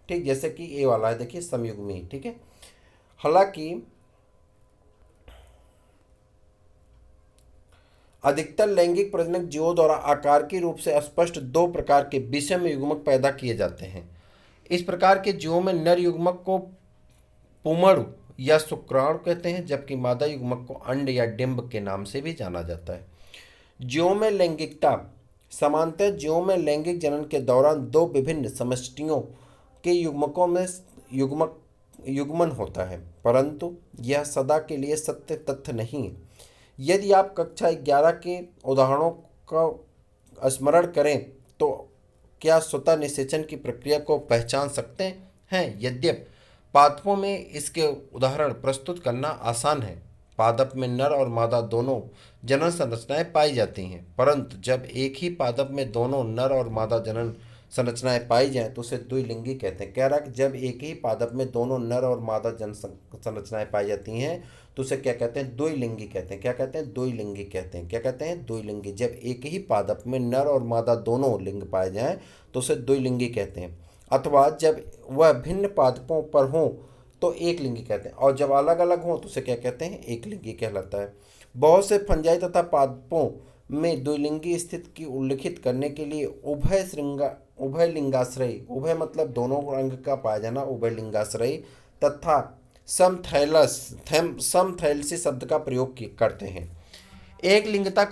ठीक जैसे कि ए वाला है, देखिए समयुग्मी। ठीक है, हालांकि अधिकतर लैंगिक प्रजनक जीवों द्वारा आकार के रूप से स्पष्ट दो प्रकार के विषम युग्मक पैदा किए जाते हैं। इस प्रकार के जीवों में नर युग्मक को पुमड़ या शुक्राणु कहते हैं, जबकि मादा युग्मक को अंड या डिंब के नाम से भी जाना जाता है। जीवों में लैंगिकता, सामान्यतः जीवों में लैंगिक जनन के दौरान दो विभिन्न समष्टियों के युग्मकों में युग्मन होता है, परंतु यह सदा के लिए सत्य तथ्य नहीं है। यदि आप कक्षा 11 के उदाहरणों का स्मरण करें तो क्या स्वतः निषेचन की प्रक्रिया को पहचान सकते हैं। यद्यपि पादपों में इसके उदाहरण प्रस्तुत करना आसान है। पादप में नर और मादा दोनों जनन संरचनाएं पाई जाती हैं, परंतु जब एक ही पादप में दोनों नर और मादा जनन संरचनाएं पाई जाएं तो उसे द्विलिंगी कहते हैं। कह रहा कि जब एक ही पादप में दोनों नर और मादा जन संरचनाएं पाई जाती हैं तो उसे क्या कहते हैं, द्विलिंगी कहते हैं। क्या कहते हैं, द्विलिंगी कहते हैं। क्या कहते हैं, द्विलिंगी। जब एक ही पादप में नर और मादा दोनों लिंग पाए जाएं तो उसे द्विलिंगी कहते हैं, अथवा जब वह भिन्न पादपों पर हों तो एक लिंगी कहते हैं, और जब अलग अलग हों तो उसे क्या कहते हैं, एक लिंगी कहलाता है। बहुत से फंजाई तथा पादपों में द्विलिंगी स्थिति की उल्लिखित करने के लिए उभय लिंगाश्रयी, उभय मतलब दोनों रंग का पाया जाना, उभय लिंगाश्रयी तथा समथैलसी शब्द का प्रयोग करते हैं। एक लिंगता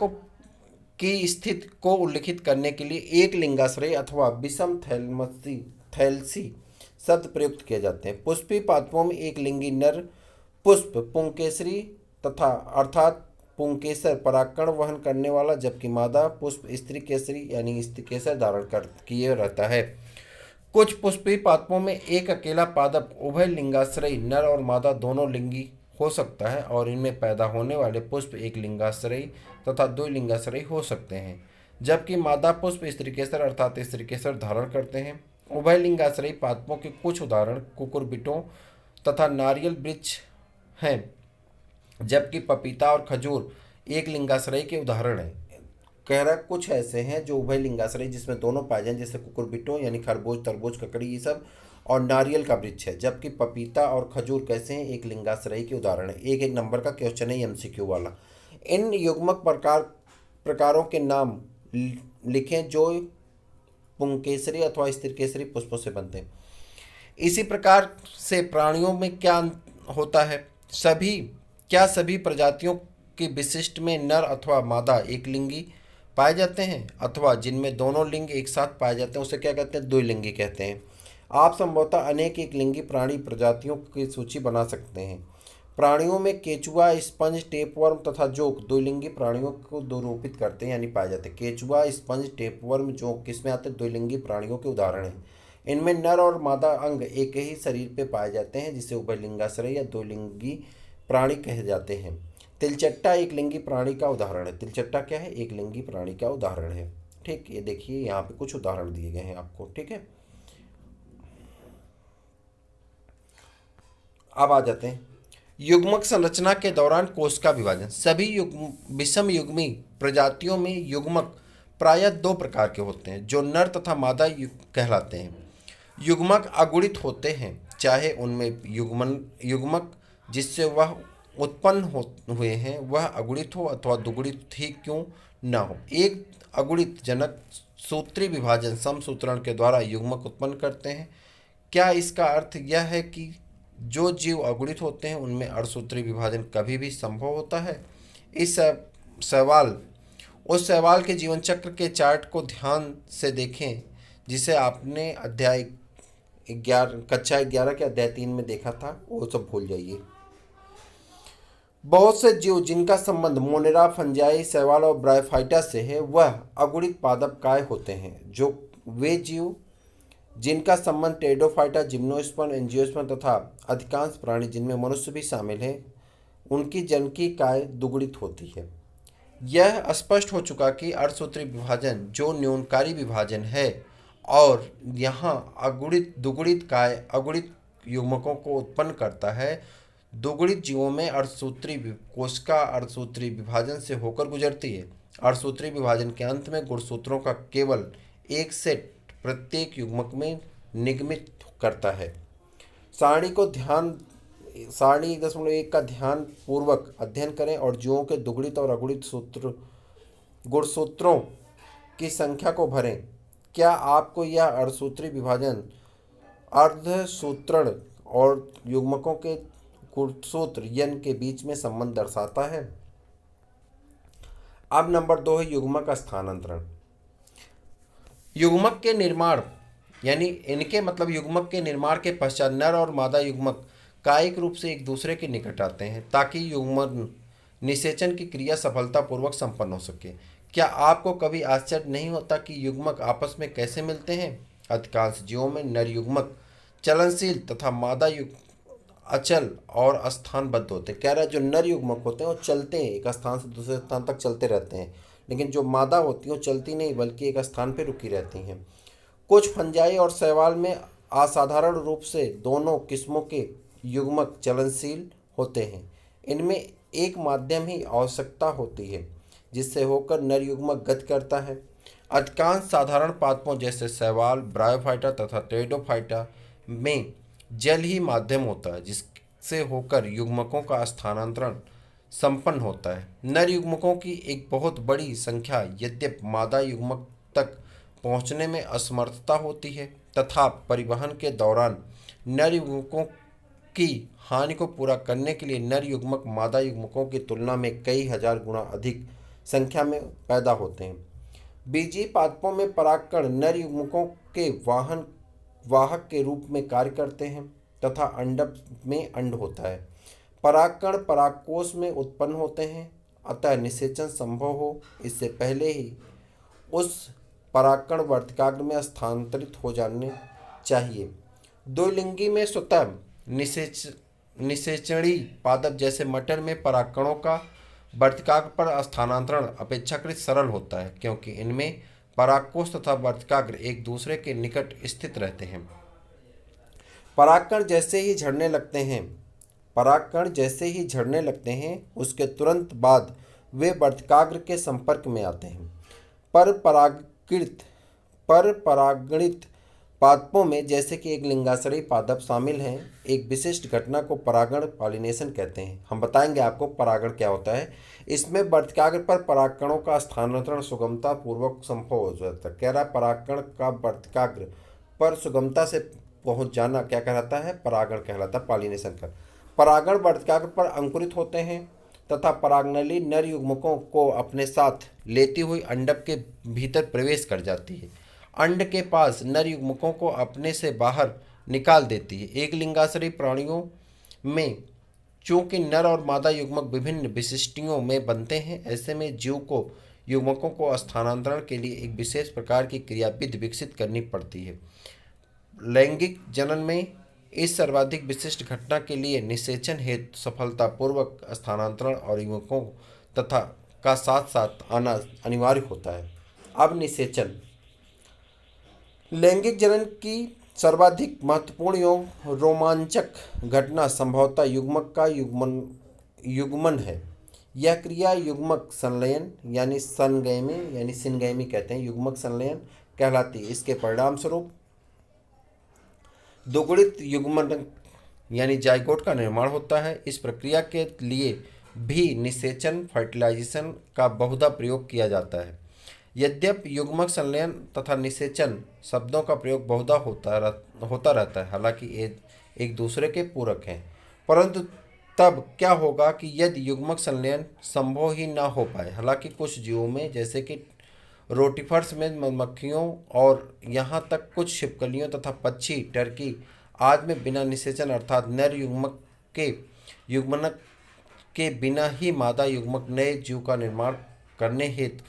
की स्थिति को उल्लिखित करने के लिए एक लिंगाश्रयी अथवा विषम थैलसी शब्द प्रयुक्त किए जाते हैं। पुष्पी पादपों में एक लिंगी नर पुष्प पुंकेसरी तथा अर्थात पुंकेसर परागकण वहन करने वाला, जबकि मादा पुष्प स्त्री केसरी यानी स्त्री केसर धारण किए रहता है। कुछ पुष्पी पादपों में एक अकेला पादप उभय लिंगाश्रयी नर और मादा दोनों लिंगी हो सकता है, और इनमें पैदा होने वाले पुष्प एक लिंगाश्रयी तथा द्विलिंगाश्रयी हो सकते हैं, जबकि मादा पुष्प स्त्रीकेसर अर्थात स्त्रीकेसर धारण करते हैं। उभय लिंगाश्रयी पादपों के कुछ उदाहरण कुकुरबिटों तथा नारियल वृक्ष हैं, जबकि पपीता और खजूर एक लिंगाश्रयी के उदाहरण हैं। कह रहा कुछ ऐसे हैं जो उभय लिंगाश्रयी जिसमें दोनों पाए जाएं, जैसे कुकुरबिटों यानी खरबूज तरबूज ककड़ी ये सब, और नारियल का वृक्ष है, जबकि पपीता और खजूर कैसे हैं, एक लिंगाश्रयी के उदाहरण है। एक नंबर का क्वेश्चन है एमसीक्यू वाला। इन युग्मक प्रकारों के नाम लिखें जो पुंकेसरी अथवा स्त्रीकेसरी पुष्पों से बनते हैं। इसी प्रकार से प्राणियों में क्या होता है, सभी प्रजातियों की विशिष्ट में नर अथवा मादा एक लिंगी पाए जाते हैं, अथवा जिनमें दोनों लिंग एक साथ पाए जाते हैं उसे क्या कहते हैं, द्विलिंगी कहते हैं। आप संभवतः अनेक एक लिंगी प्राणी प्रजातियों की सूची बना सकते हैं। प्राणियों में केचुआ, स्पंज, टेपवर्म तथा जोंक द्विलिंगी प्राणियों को दोरूपित करते हैं यानी पाए जाते हैं। केचुआ, स्पंज, टेपवर्म, जोंक किसमें आते हैं, द्विलिंगी प्राणियों के उदाहरण हैं। इनमें नर और मादा अंग एक ही शरीर पे पाए जाते हैं, जिसे उभयलिंगाश्रयी या दो लिंगी प्राणी कहे जाते हैं। तिलचट्टा एक लिंगी प्राणी का उदाहरण है। तिलचट्टा क्या है? एक लिंगी प्राणी का उदाहरण है। ठीक, ये देखिए यहाँ पे कुछ उदाहरण दिए गए हैं आपको। ठीक है, अब आ जाते हैं युग्मक संरचना के दौरान कोश का विभाजन। सभी विषम युग्मी प्रजातियों में युग्मक प्रायः दो प्रकार के होते हैं, जो नर तथा मादा कहलाते हैं। युग्मक अगुणित होते हैं, चाहे उनमें युग्मक जिससे वह उत्पन्न हुए हैं वह अगुणित हो अथवा दुगुणित ही क्यों न हो। एक अगुणित जनक सूत्री विभाजन समसूत्रण के द्वारा युग्मक उत्पन्न करते हैं। क्या इसका अर्थ यह है कि जो जीव अगुणित होते हैं उनमें अर्थसूत्री विभाजन कभी भी संभव होता है? इस सवाल उस सवाल के जीवन चक्र के चार्ट को ध्यान से देखें, जिसे आपने कक्षा 11 के अध्याय 3 में देखा था, वो सब भूल जाइए। बहुत से जीव जिनका संबंध मोनेरा, फंजाई, शैवाल और ब्रायोफाइटा से है वह अगुणित पादप काय होते हैं। जो वे जीव जिनका संबंध टेरिडोफाइटा, जिम्नोस्पर्म, एंजियोस्पर्म तथा अधिकांश प्राणी जिनमें मनुष्य भी शामिल है उनकी जनकी काय दुगुणित होती है। यह स्पष्ट हो चुका कि अर्थसूत्री विभाजन जो न्यूनकारी विभाजन है और यहाँ अगुणित दुगुणित काय अगुणित युग्मकों को उत्पन्न करता है। दुगुणित जीवों में अर्थसूत्री कोशिका अर्थसूत्री विभाजन से होकर गुजरती है। अर्थसूत्री विभाजन के अंत में गुणसूत्रों का केवल एक सेट प्रत्येक युग्मक में निगमित करता है। सारणी 1.1 का ध्यान पूर्वक अध्ययन करें और जीवों के दुगुणित और अगुणित गुणसूत्रों की संख्या को भरें। क्या आपको यह अर्थसूत्री विभाजन अर्धसूत्रण और युग्मकों के गुणसूत्र यन के बीच में संबंध दर्शाता है? अब नंबर 2 है युग्मक स्थानांतरण। युग्मक के निर्माण यानी इनके मतलब युग्मक के निर्माण के पश्चात नर और मादा युग्मक कायिक रूप से एक दूसरे के निकट आते हैं ताकि युग्मन निषेचन की क्रिया सफलतापूर्वक संपन्न हो सके। क्या आपको कभी आश्चर्य नहीं होता कि युग्मक आपस में कैसे मिलते हैं? अधिकांश जीवों में नर युग्मक चलनशील तथा मादा अचल और स्थानबद्ध होते हैं। कह रहा है जो नर युग्मक होते हैं वो चलते हैं, एक स्थान से दूसरे स्थान तक चलते रहते हैं, लेकिन जो मादा होती हैं वो चलती नहीं बल्कि एक स्थान पर रुकी रहती हैं। कुछ फंजाई और शैवाल में असाधारण रूप से दोनों किस्मों के युग्मक चलनशील होते हैं। इनमें एक माध्यम ही आवश्यकता होती है जिससे होकर नर युग्मक गति करता है। अधिकांश साधारण पादपों जैसे शैवाल, ब्रायोफाइटा तथा टेरिडोफाइटा में जल ही माध्यम होता है जिससे होकर युग्मकों का स्थानांतरण संपन्न होता है। नर युग्मकों की एक बहुत बड़ी संख्या यद्यपि मादा युग्मक तक पहुंचने में असमर्थता होती है तथा परिवहन के दौरान नर युग्मकों की हानि को पूरा करने के लिए नर युग्मक मादा युग्मकों की तुलना में कई हजार गुना अधिक संख्या में पैदा होते हैं। बीजीय पादपों में परागकण नर युग्मकों के वाहक के रूप में कार्य करते हैं तथा अंडक में अंड होता है। परागकण परागकोश में उत्पन्न होते हैं, अतः निषेचन संभव हो इससे पहले ही उस परागकण वर्तिकाग्र में स्थानांतरित हो जाने चाहिए। द्विलिंगी में स्वतः निषेचणी पादप जैसे मटर में परागकणों का वर्तिकाग्र पर स्थानांतरण अपेक्षाकृत सरल होता है क्योंकि इनमें परागकोश तथा वर्तिकाग्र एक दूसरे के निकट स्थित रहते हैं। परागकण जैसे ही झड़ने लगते हैं उसके तुरंत बाद वे वर्तिकाग्र के संपर्क में आते हैं। पर परागणित पादपों में जैसे कि एक लिंगाश्रयी पादप शामिल हैं, एक विशिष्ट घटना को परागण पॉलिनेशन कहते हैं। हम बताएंगे आपको परागण क्या होता है। इसमें वर्तिकाग्र पर परागकणों का स्थानांतरण सुगमता पूर्वक संभव हो जाता है। कह रहा है परागकण का वर्तिकाग्र पर सुगमता से पहुंच जाना क्या कहलाता है? परागण कहलाता है, पॉलिनेशन का। परागण वर्तिकाग्र पर अंकुरित होते हैं तथा परागनली नर युग्मकों को अपने साथ लेती हुई अंडक के भीतर प्रवेश कर जाती है। अंड के पास नर युग्मकों को अपने से बाहर निकाल देती है। एक लिंगाश्रयी प्राणियों में चूंकि नर और मादा युग्मक विभिन्न विशिष्टियों में बनते हैं, ऐसे में जीव को युग्मकों को स्थानांतरण के लिए एक विशेष प्रकार की क्रियाविधि विकसित करनी पड़ती है। लैंगिक जनन में इस सर्वाधिक विशिष्ट घटना के लिए निषेचन हेतु सफलतापूर्वक स्थानांतरण और युवकों तथा का साथ साथ आना अनिवार्य होता है। अब निषेचन लैंगिक जनन की सर्वाधिक महत्वपूर्ण एवं रोमांचक घटना संभवतः युग्मक का युग्मन है। यह क्रिया युग्मक संलयन यानी सिनगैमी कहते हैं, युग्मक संलयन कहलाती है। इसके परिणाम स्वरूप दोगुणित युग्मन यानी जाइगोट का निर्माण होता है। इस प्रक्रिया के लिए भी निषेचन फर्टिलाइजेशन का बहुधा प्रयोग किया जाता है। यद्यपि युग्मक संलयन तथा निषेचन शब्दों का प्रयोग बहुधा होता रहता है, हालांकि एक दूसरे के पूरक हैं, परंतु तब क्या होगा कि यदि युग्मक संलयन संभव ही ना हो पाए। हालांकि कुछ जीवों में जैसे कि रोटिफर्स में मधुमक्खियों और यहाँ तक कुछ छिपकलियों तथा पक्षी टर्की आदि में बिना निषेचन अर्थात नर युग्मक के युग्मनक के बिना ही मादा युग्मक नए जीव का निर्माण हेतु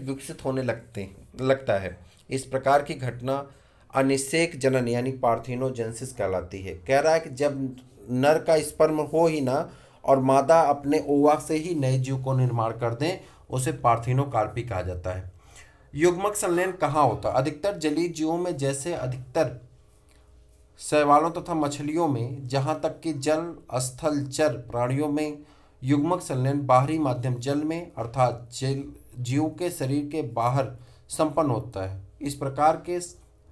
विकसित होने लगता है। इस प्रकार की घटना अनिषेक जनन यानी पार्थेनोजेनेसिस कहलाती है। कह रहा है कि जब नर का स्पर्म हो ही ना और मादा अपने ओवा से ही नए जीव को निर्माण कर दें, उसे पार्थेनोकार्पी कहा जाता है। युग्मक संलयन कहाँ होता है? अधिकतर जलीय जीवों में जैसे अधिकतर शैवालों तथा मछलियों में, जहाँ तक कि जल स्थल चर प्राणियों में युग्मक संलयन बाहरी माध्यम जल में अर्थात जीव के शरीर के बाहर संपन्न होता है। इस प्रकार के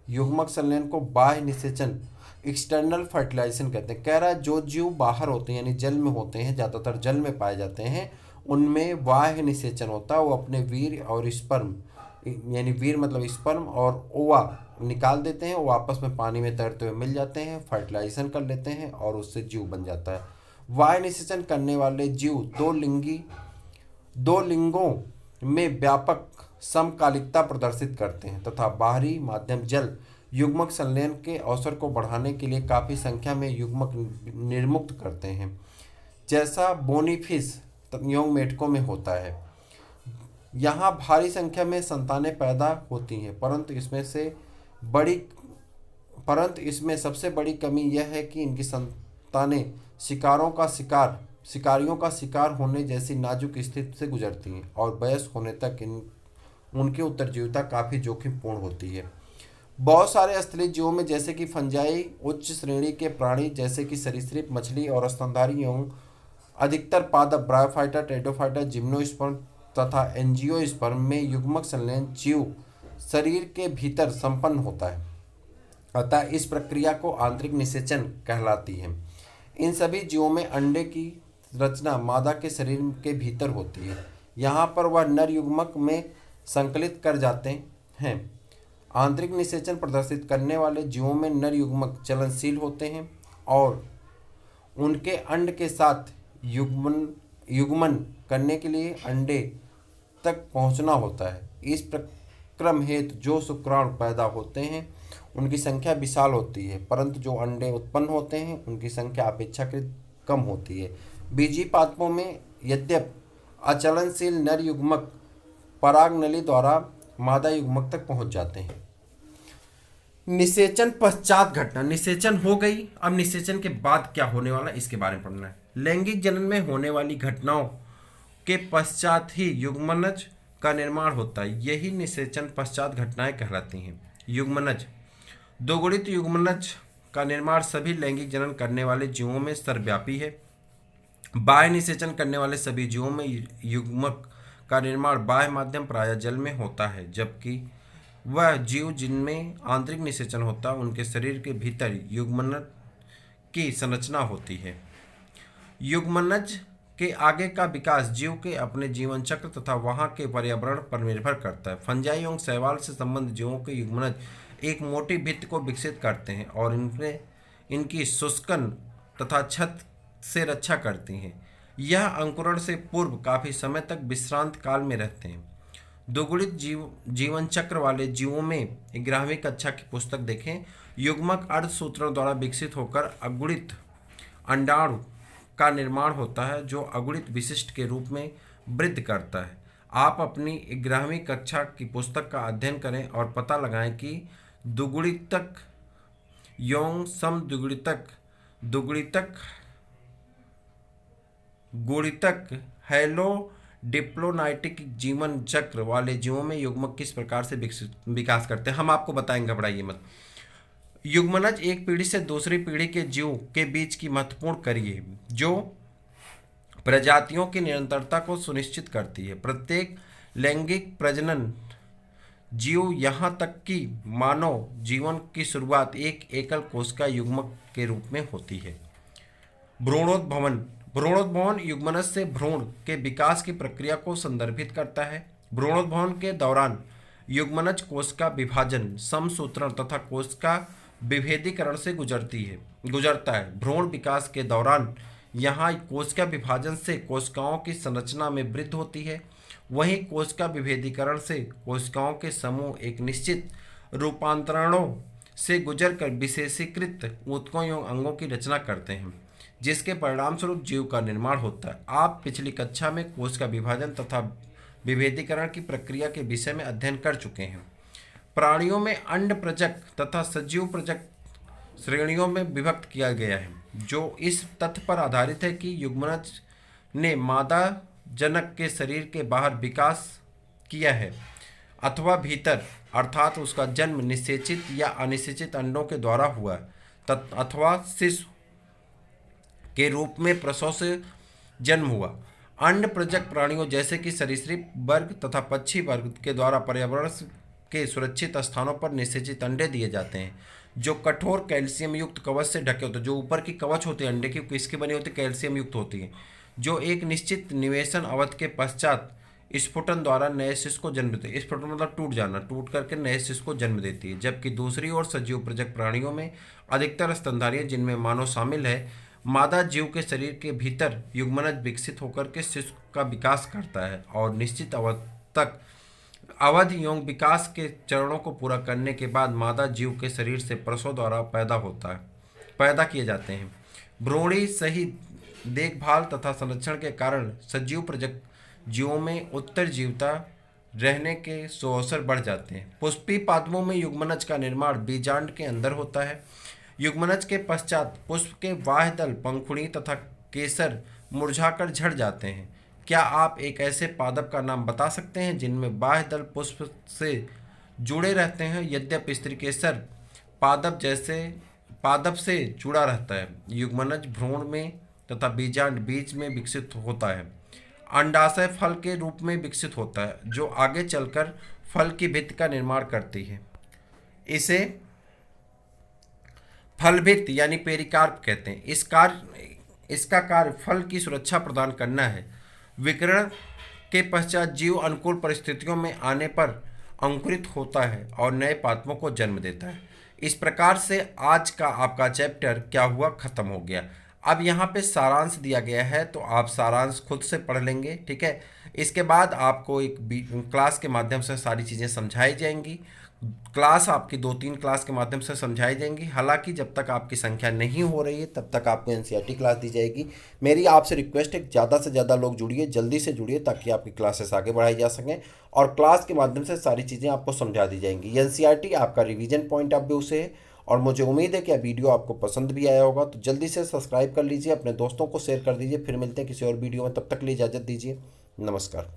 युग्मक संलयन को बाह्य निषेचन एक्सटर्नल फर्टिलाइजेशन कहते हैं। कह रहा है जो जीव बाहर होते हैं यानी जल में होते हैं, ज़्यादातर जल में पाए जाते हैं, उनमें बाह्य निषेचन होता है। वो अपने वीर और स्पर्म यानी वीर मतलब स्पर्म और ओवा निकाल देते हैं, वो आपस में पानी में तैरते हुए मिल जाते हैं, फर्टिलाइजेशन कर लेते हैं और उससे जीव बन जाता है। बाह्य निषेचन करने वाले जीव दो लिंगों में व्यापक समकालिकता प्रदर्शित करते हैं तथा बाहरी माध्यम जल युग्मक संलयन के अवसर को बढ़ाने के लिए काफ़ी संख्या में युग्मक निर्मुक्त करते हैं, जैसा बोनीफिश एवं मेढकों में होता है। यहाँ भारी संख्या में संतानें पैदा होती हैं, परंतु इसमें सबसे बड़ी कमी यह है कि इनकी संतानें शिकारियों का शिकार होने जैसी नाजुक स्थिति से गुजरती हैं और वयस्क होने तक उनकी उत्तरजीविता काफ़ी जोखिमपूर्ण होती है। बहुत सारे स्थलीय जीवों में जैसे कि फंजाई उच्च श्रेणी के प्राणी जैसे कि सरीसृप, मछली और स्तनधारी एवं अधिकतर पादप ब्रायोफाइटा, टेरिडोफाइटा, जिम्नोस्पर्म तथा एंजियोस्पर्म में युग्मक संलयन जीव शरीर के भीतर संपन्न होता है, अतः इस प्रक्रिया को आंतरिक निषेचन कहलाती है। इन सभी जीवों में अंडे की रचना मादा के शरीर के भीतर होती है, यहाँ पर वह नर युग्मक में संकलित कर जाते हैं। आंतरिक निषेचन प्रदर्शित करने वाले जीवों में नर युग्मक चलनशील होते हैं और उनके अंड के साथ युग्मन करने के लिए अंडे तक पहुंचना होता है। इस क्रम हेतु जो शुक्राणु पैदा होते हैं उनकी संख्या विशाल होती है, परंतु जो अंडे उत्पन्न होते हैं उनकी संख्या अपेक्षाकृत कम होती है। बीजी पादपों में यद्यपि अचलनशील नर युग्मक परागनली द्वारा मादा युग्मक तक पहुंच जाते हैं। निषेचन पश्चात घटना, निषेचन हो गई, अब निषेचन के बाद क्या होने वाला इसके बारे में पढ़ना है। लैंगिक जनन में होने वाली घटनाओं के पश्चात ही युग्मनज का निर्माण होता है, यही निषेचन पश्चात घटनाएं कहलाती हैं। युग्मनज, दोगुणित युग्मनज का निर्माण सभी लैंगिक जनन करने वाले जीवों में सर्वव्यापी है। बाह्य निषेचन करने वाले सभी जीवों में युग्मक का निर्माण बाह्य माध्यम प्रायः जल में होता है, जबकि वह जीव जिनमें आंतरिक निषेचन होता है उनके शरीर के भीतर युग्मनज की संरचना होती है। युग्मनज के आगे का विकास जीव के अपने जीवन चक्र तथा वहाँ के पर्यावरण पर निर्भर करता है। फंजाई एवं शैवाल से संबंधित जीवों के युग्मनज एक मोटी भित्ति को विकसित करते हैं और इनकी शुष्कन तथा छत से रक्षा करती हैं। यह अंकुरण से पूर्व काफ़ी समय तक विश्रांत काल में रहते हैं। दोगुणित जीवन चक्र वाले जीवों में 11वीं कक्षा की पुस्तक देखें। युग्मक अर्धसूत्रों द्वारा विकसित होकर अगुणित अंडाणु का निर्माण होता है, जो अगुणित विशिष्ट के रूप में वृद्धि करता है। आप अपनी 11वीं कक्षा की पुस्तक का अध्ययन करें और पता लगाएं कि दुगुणितक, यौन समद्विगुणितक, दुगुणितक, गुणितक, हैलो डिप्लोनाइटिक जीवन चक्र वाले जीवों में युग्मक किस प्रकार से विकास करते हैं, हम आपको बताएंगे, घबराइए मत। युग्मनज एक पीढ़ी से दूसरी पीढ़ी के जीव के बीच की महत्वपूर्ण कड़ी है जो प्रजातियों की निरंतरता को सुनिश्चित करती है। प्रत्येक लैंगिक प्रजनन जीव यहाँ तक कि मानव जीवन की शुरुआत एक एकल कोशिका युग्मक के रूप में होती है। भ्रूणोद्भवन, भ्रूणोद्भवन युग्मनज से भ्रूण के विकास की प्रक्रिया को संदर्भित करता है। भ्रूणोद्भवन के दौरान युग्मनज कोशिका विभाजन, समसूत्रण तथा कोशिका विभेदीकरण से गुजरता है। भ्रूण विकास के दौरान यहाँ कोशिका विभाजन से कोशिकाओं की संरचना में वृद्धि होती है, वहीं कोशिका विभेदीकरण से कोशिकाओं के समूह एक निश्चित रूपांतरणों से गुजरकर विशेषीकृत ऊतकों एवं अंगों की रचना करते हैं, जिसके परिणामस्वरूप जीव का निर्माण होता है। आप पिछली कक्षा में कोशिका विभाजन तथा विभेदीकरण की प्रक्रिया के विषय में अध्ययन कर चुके हैं। प्राणियों में अंडप्रजक तथा सजीव प्रजक श्रेणियों में विभक्त किया गया है, जो इस तथ्य पर आधारित है कि युग्मनज ने मादा जनक के शरीर के बाहर विकास किया है अथवा भीतर, अर्थात उसका जन्म निषेचित या अनिषेचित अंडों के द्वारा हुआ अथवा शिशु के रूप में प्रसव से जन्म हुआ। अंड प्रजक प्राणियों जैसे कि सरीसृप वर्ग तथा पक्षी वर्ग के द्वारा पर्यावरण के सुरक्षित स्थानों पर निषेचित अंडे दिए जाते हैं, जो कठोर कैल्शियम युक्त कवच से ढके होते हैं। जो ऊपर की कवच होती है अंडे की, किसकी बनी होती है? कैल्शियम युक्त होती है, जो एक निश्चित निवेशन अवधि के पश्चात स्फुटन द्वारा नए शिशु को जन्म देते हैं। स्फुटन मतलब टूट जाना, टूट करके नए शिशु को जन्म देती है। जबकि दूसरी ओर सजीव प्रजक प्राणियों में अधिकतर स्तनधारी, जिनमें मानव शामिल है, मादा जीव के शरीर के भीतर युग्मनज विकसित होकर के शिशु का विकास करता है और निश्चित अवधि एवं विकास के चरणों को पूरा करने के बाद मादा जीव के शरीर से प्रसव द्वारा पैदा किए जाते हैं। भ्रूणी सही देखभाल तथा संरक्षण के कारण सजीव प्रजक जीवों में उत्तरजीविता रहने के अवसर बढ़ जाते हैं। पुष्पी पादपों में युग्मनज का निर्माण बीजांड के अंदर होता है। युग्मनज के पश्चात पुष्प के बाह्य दल, पंखुड़ी तथा केसर मुरझाकर झड़ जाते हैं। क्या आप एक ऐसे पादप का नाम बता सकते हैं जिनमें बाह्य दल पुष्प से जुड़े रहते हैं, यद्यपि स्त्री केसर पादप से जुड़ा रहता है? युग्मनज भ्रूण में तथा बीजांड बीज में विकसित होता है। अंडाशय फल के रूप में विकसित होता है, जो आगे चलकर फल की भित्ति का निर्माण करती है। इसे फलभित्ति यानी पेरिकार्प कहते हैं। इसका कार्य फल की सुरक्षा प्रदान करना है। विकिरण के पश्चात जीव अनुकूल परिस्थितियों में आने पर अंकुरित होता है और नए पादपों को जन्म देता है। इस प्रकार से आज का आपका चैप्टर क्या हुआ, खत्म हो गया। अब यहाँ पे सारांश दिया गया है, तो आप सारांश खुद से पढ़ लेंगे, ठीक है। इसके बाद आपको एक क्लास के माध्यम से सारी चीज़ें समझाई जाएंगी। क्लास आपकी 2-3 क्लास के माध्यम से समझाई जाएंगी। हालांकि जब तक आपकी संख्या नहीं हो रही है तब तक आपको एनसीईआरटी क्लास दी जाएगी। मेरी आपसे रिक्वेस्ट है कि ज़्यादा से ज़्यादा लोग जुड़िए, जल्दी से जुड़िए, ताकि आपकी क्लासेस आगे बढ़ाई जा सकें और क्लास के माध्यम से सारी चीज़ें आपको समझा दी जाएंगी। एनसीईआरटी आपका रिवीजन पॉइंट ऑफ व्यू से है और मुझे उम्मीद है कि यह वीडियो आपको पसंद भी आया होगा। तो जल्दी से सब्सक्राइब कर लीजिए, अपने दोस्तों को शेयर कर दीजिए। फिर मिलते हैं किसी और वीडियो में, तब तक के लिए इजाज़त दीजिए। नमस्कार।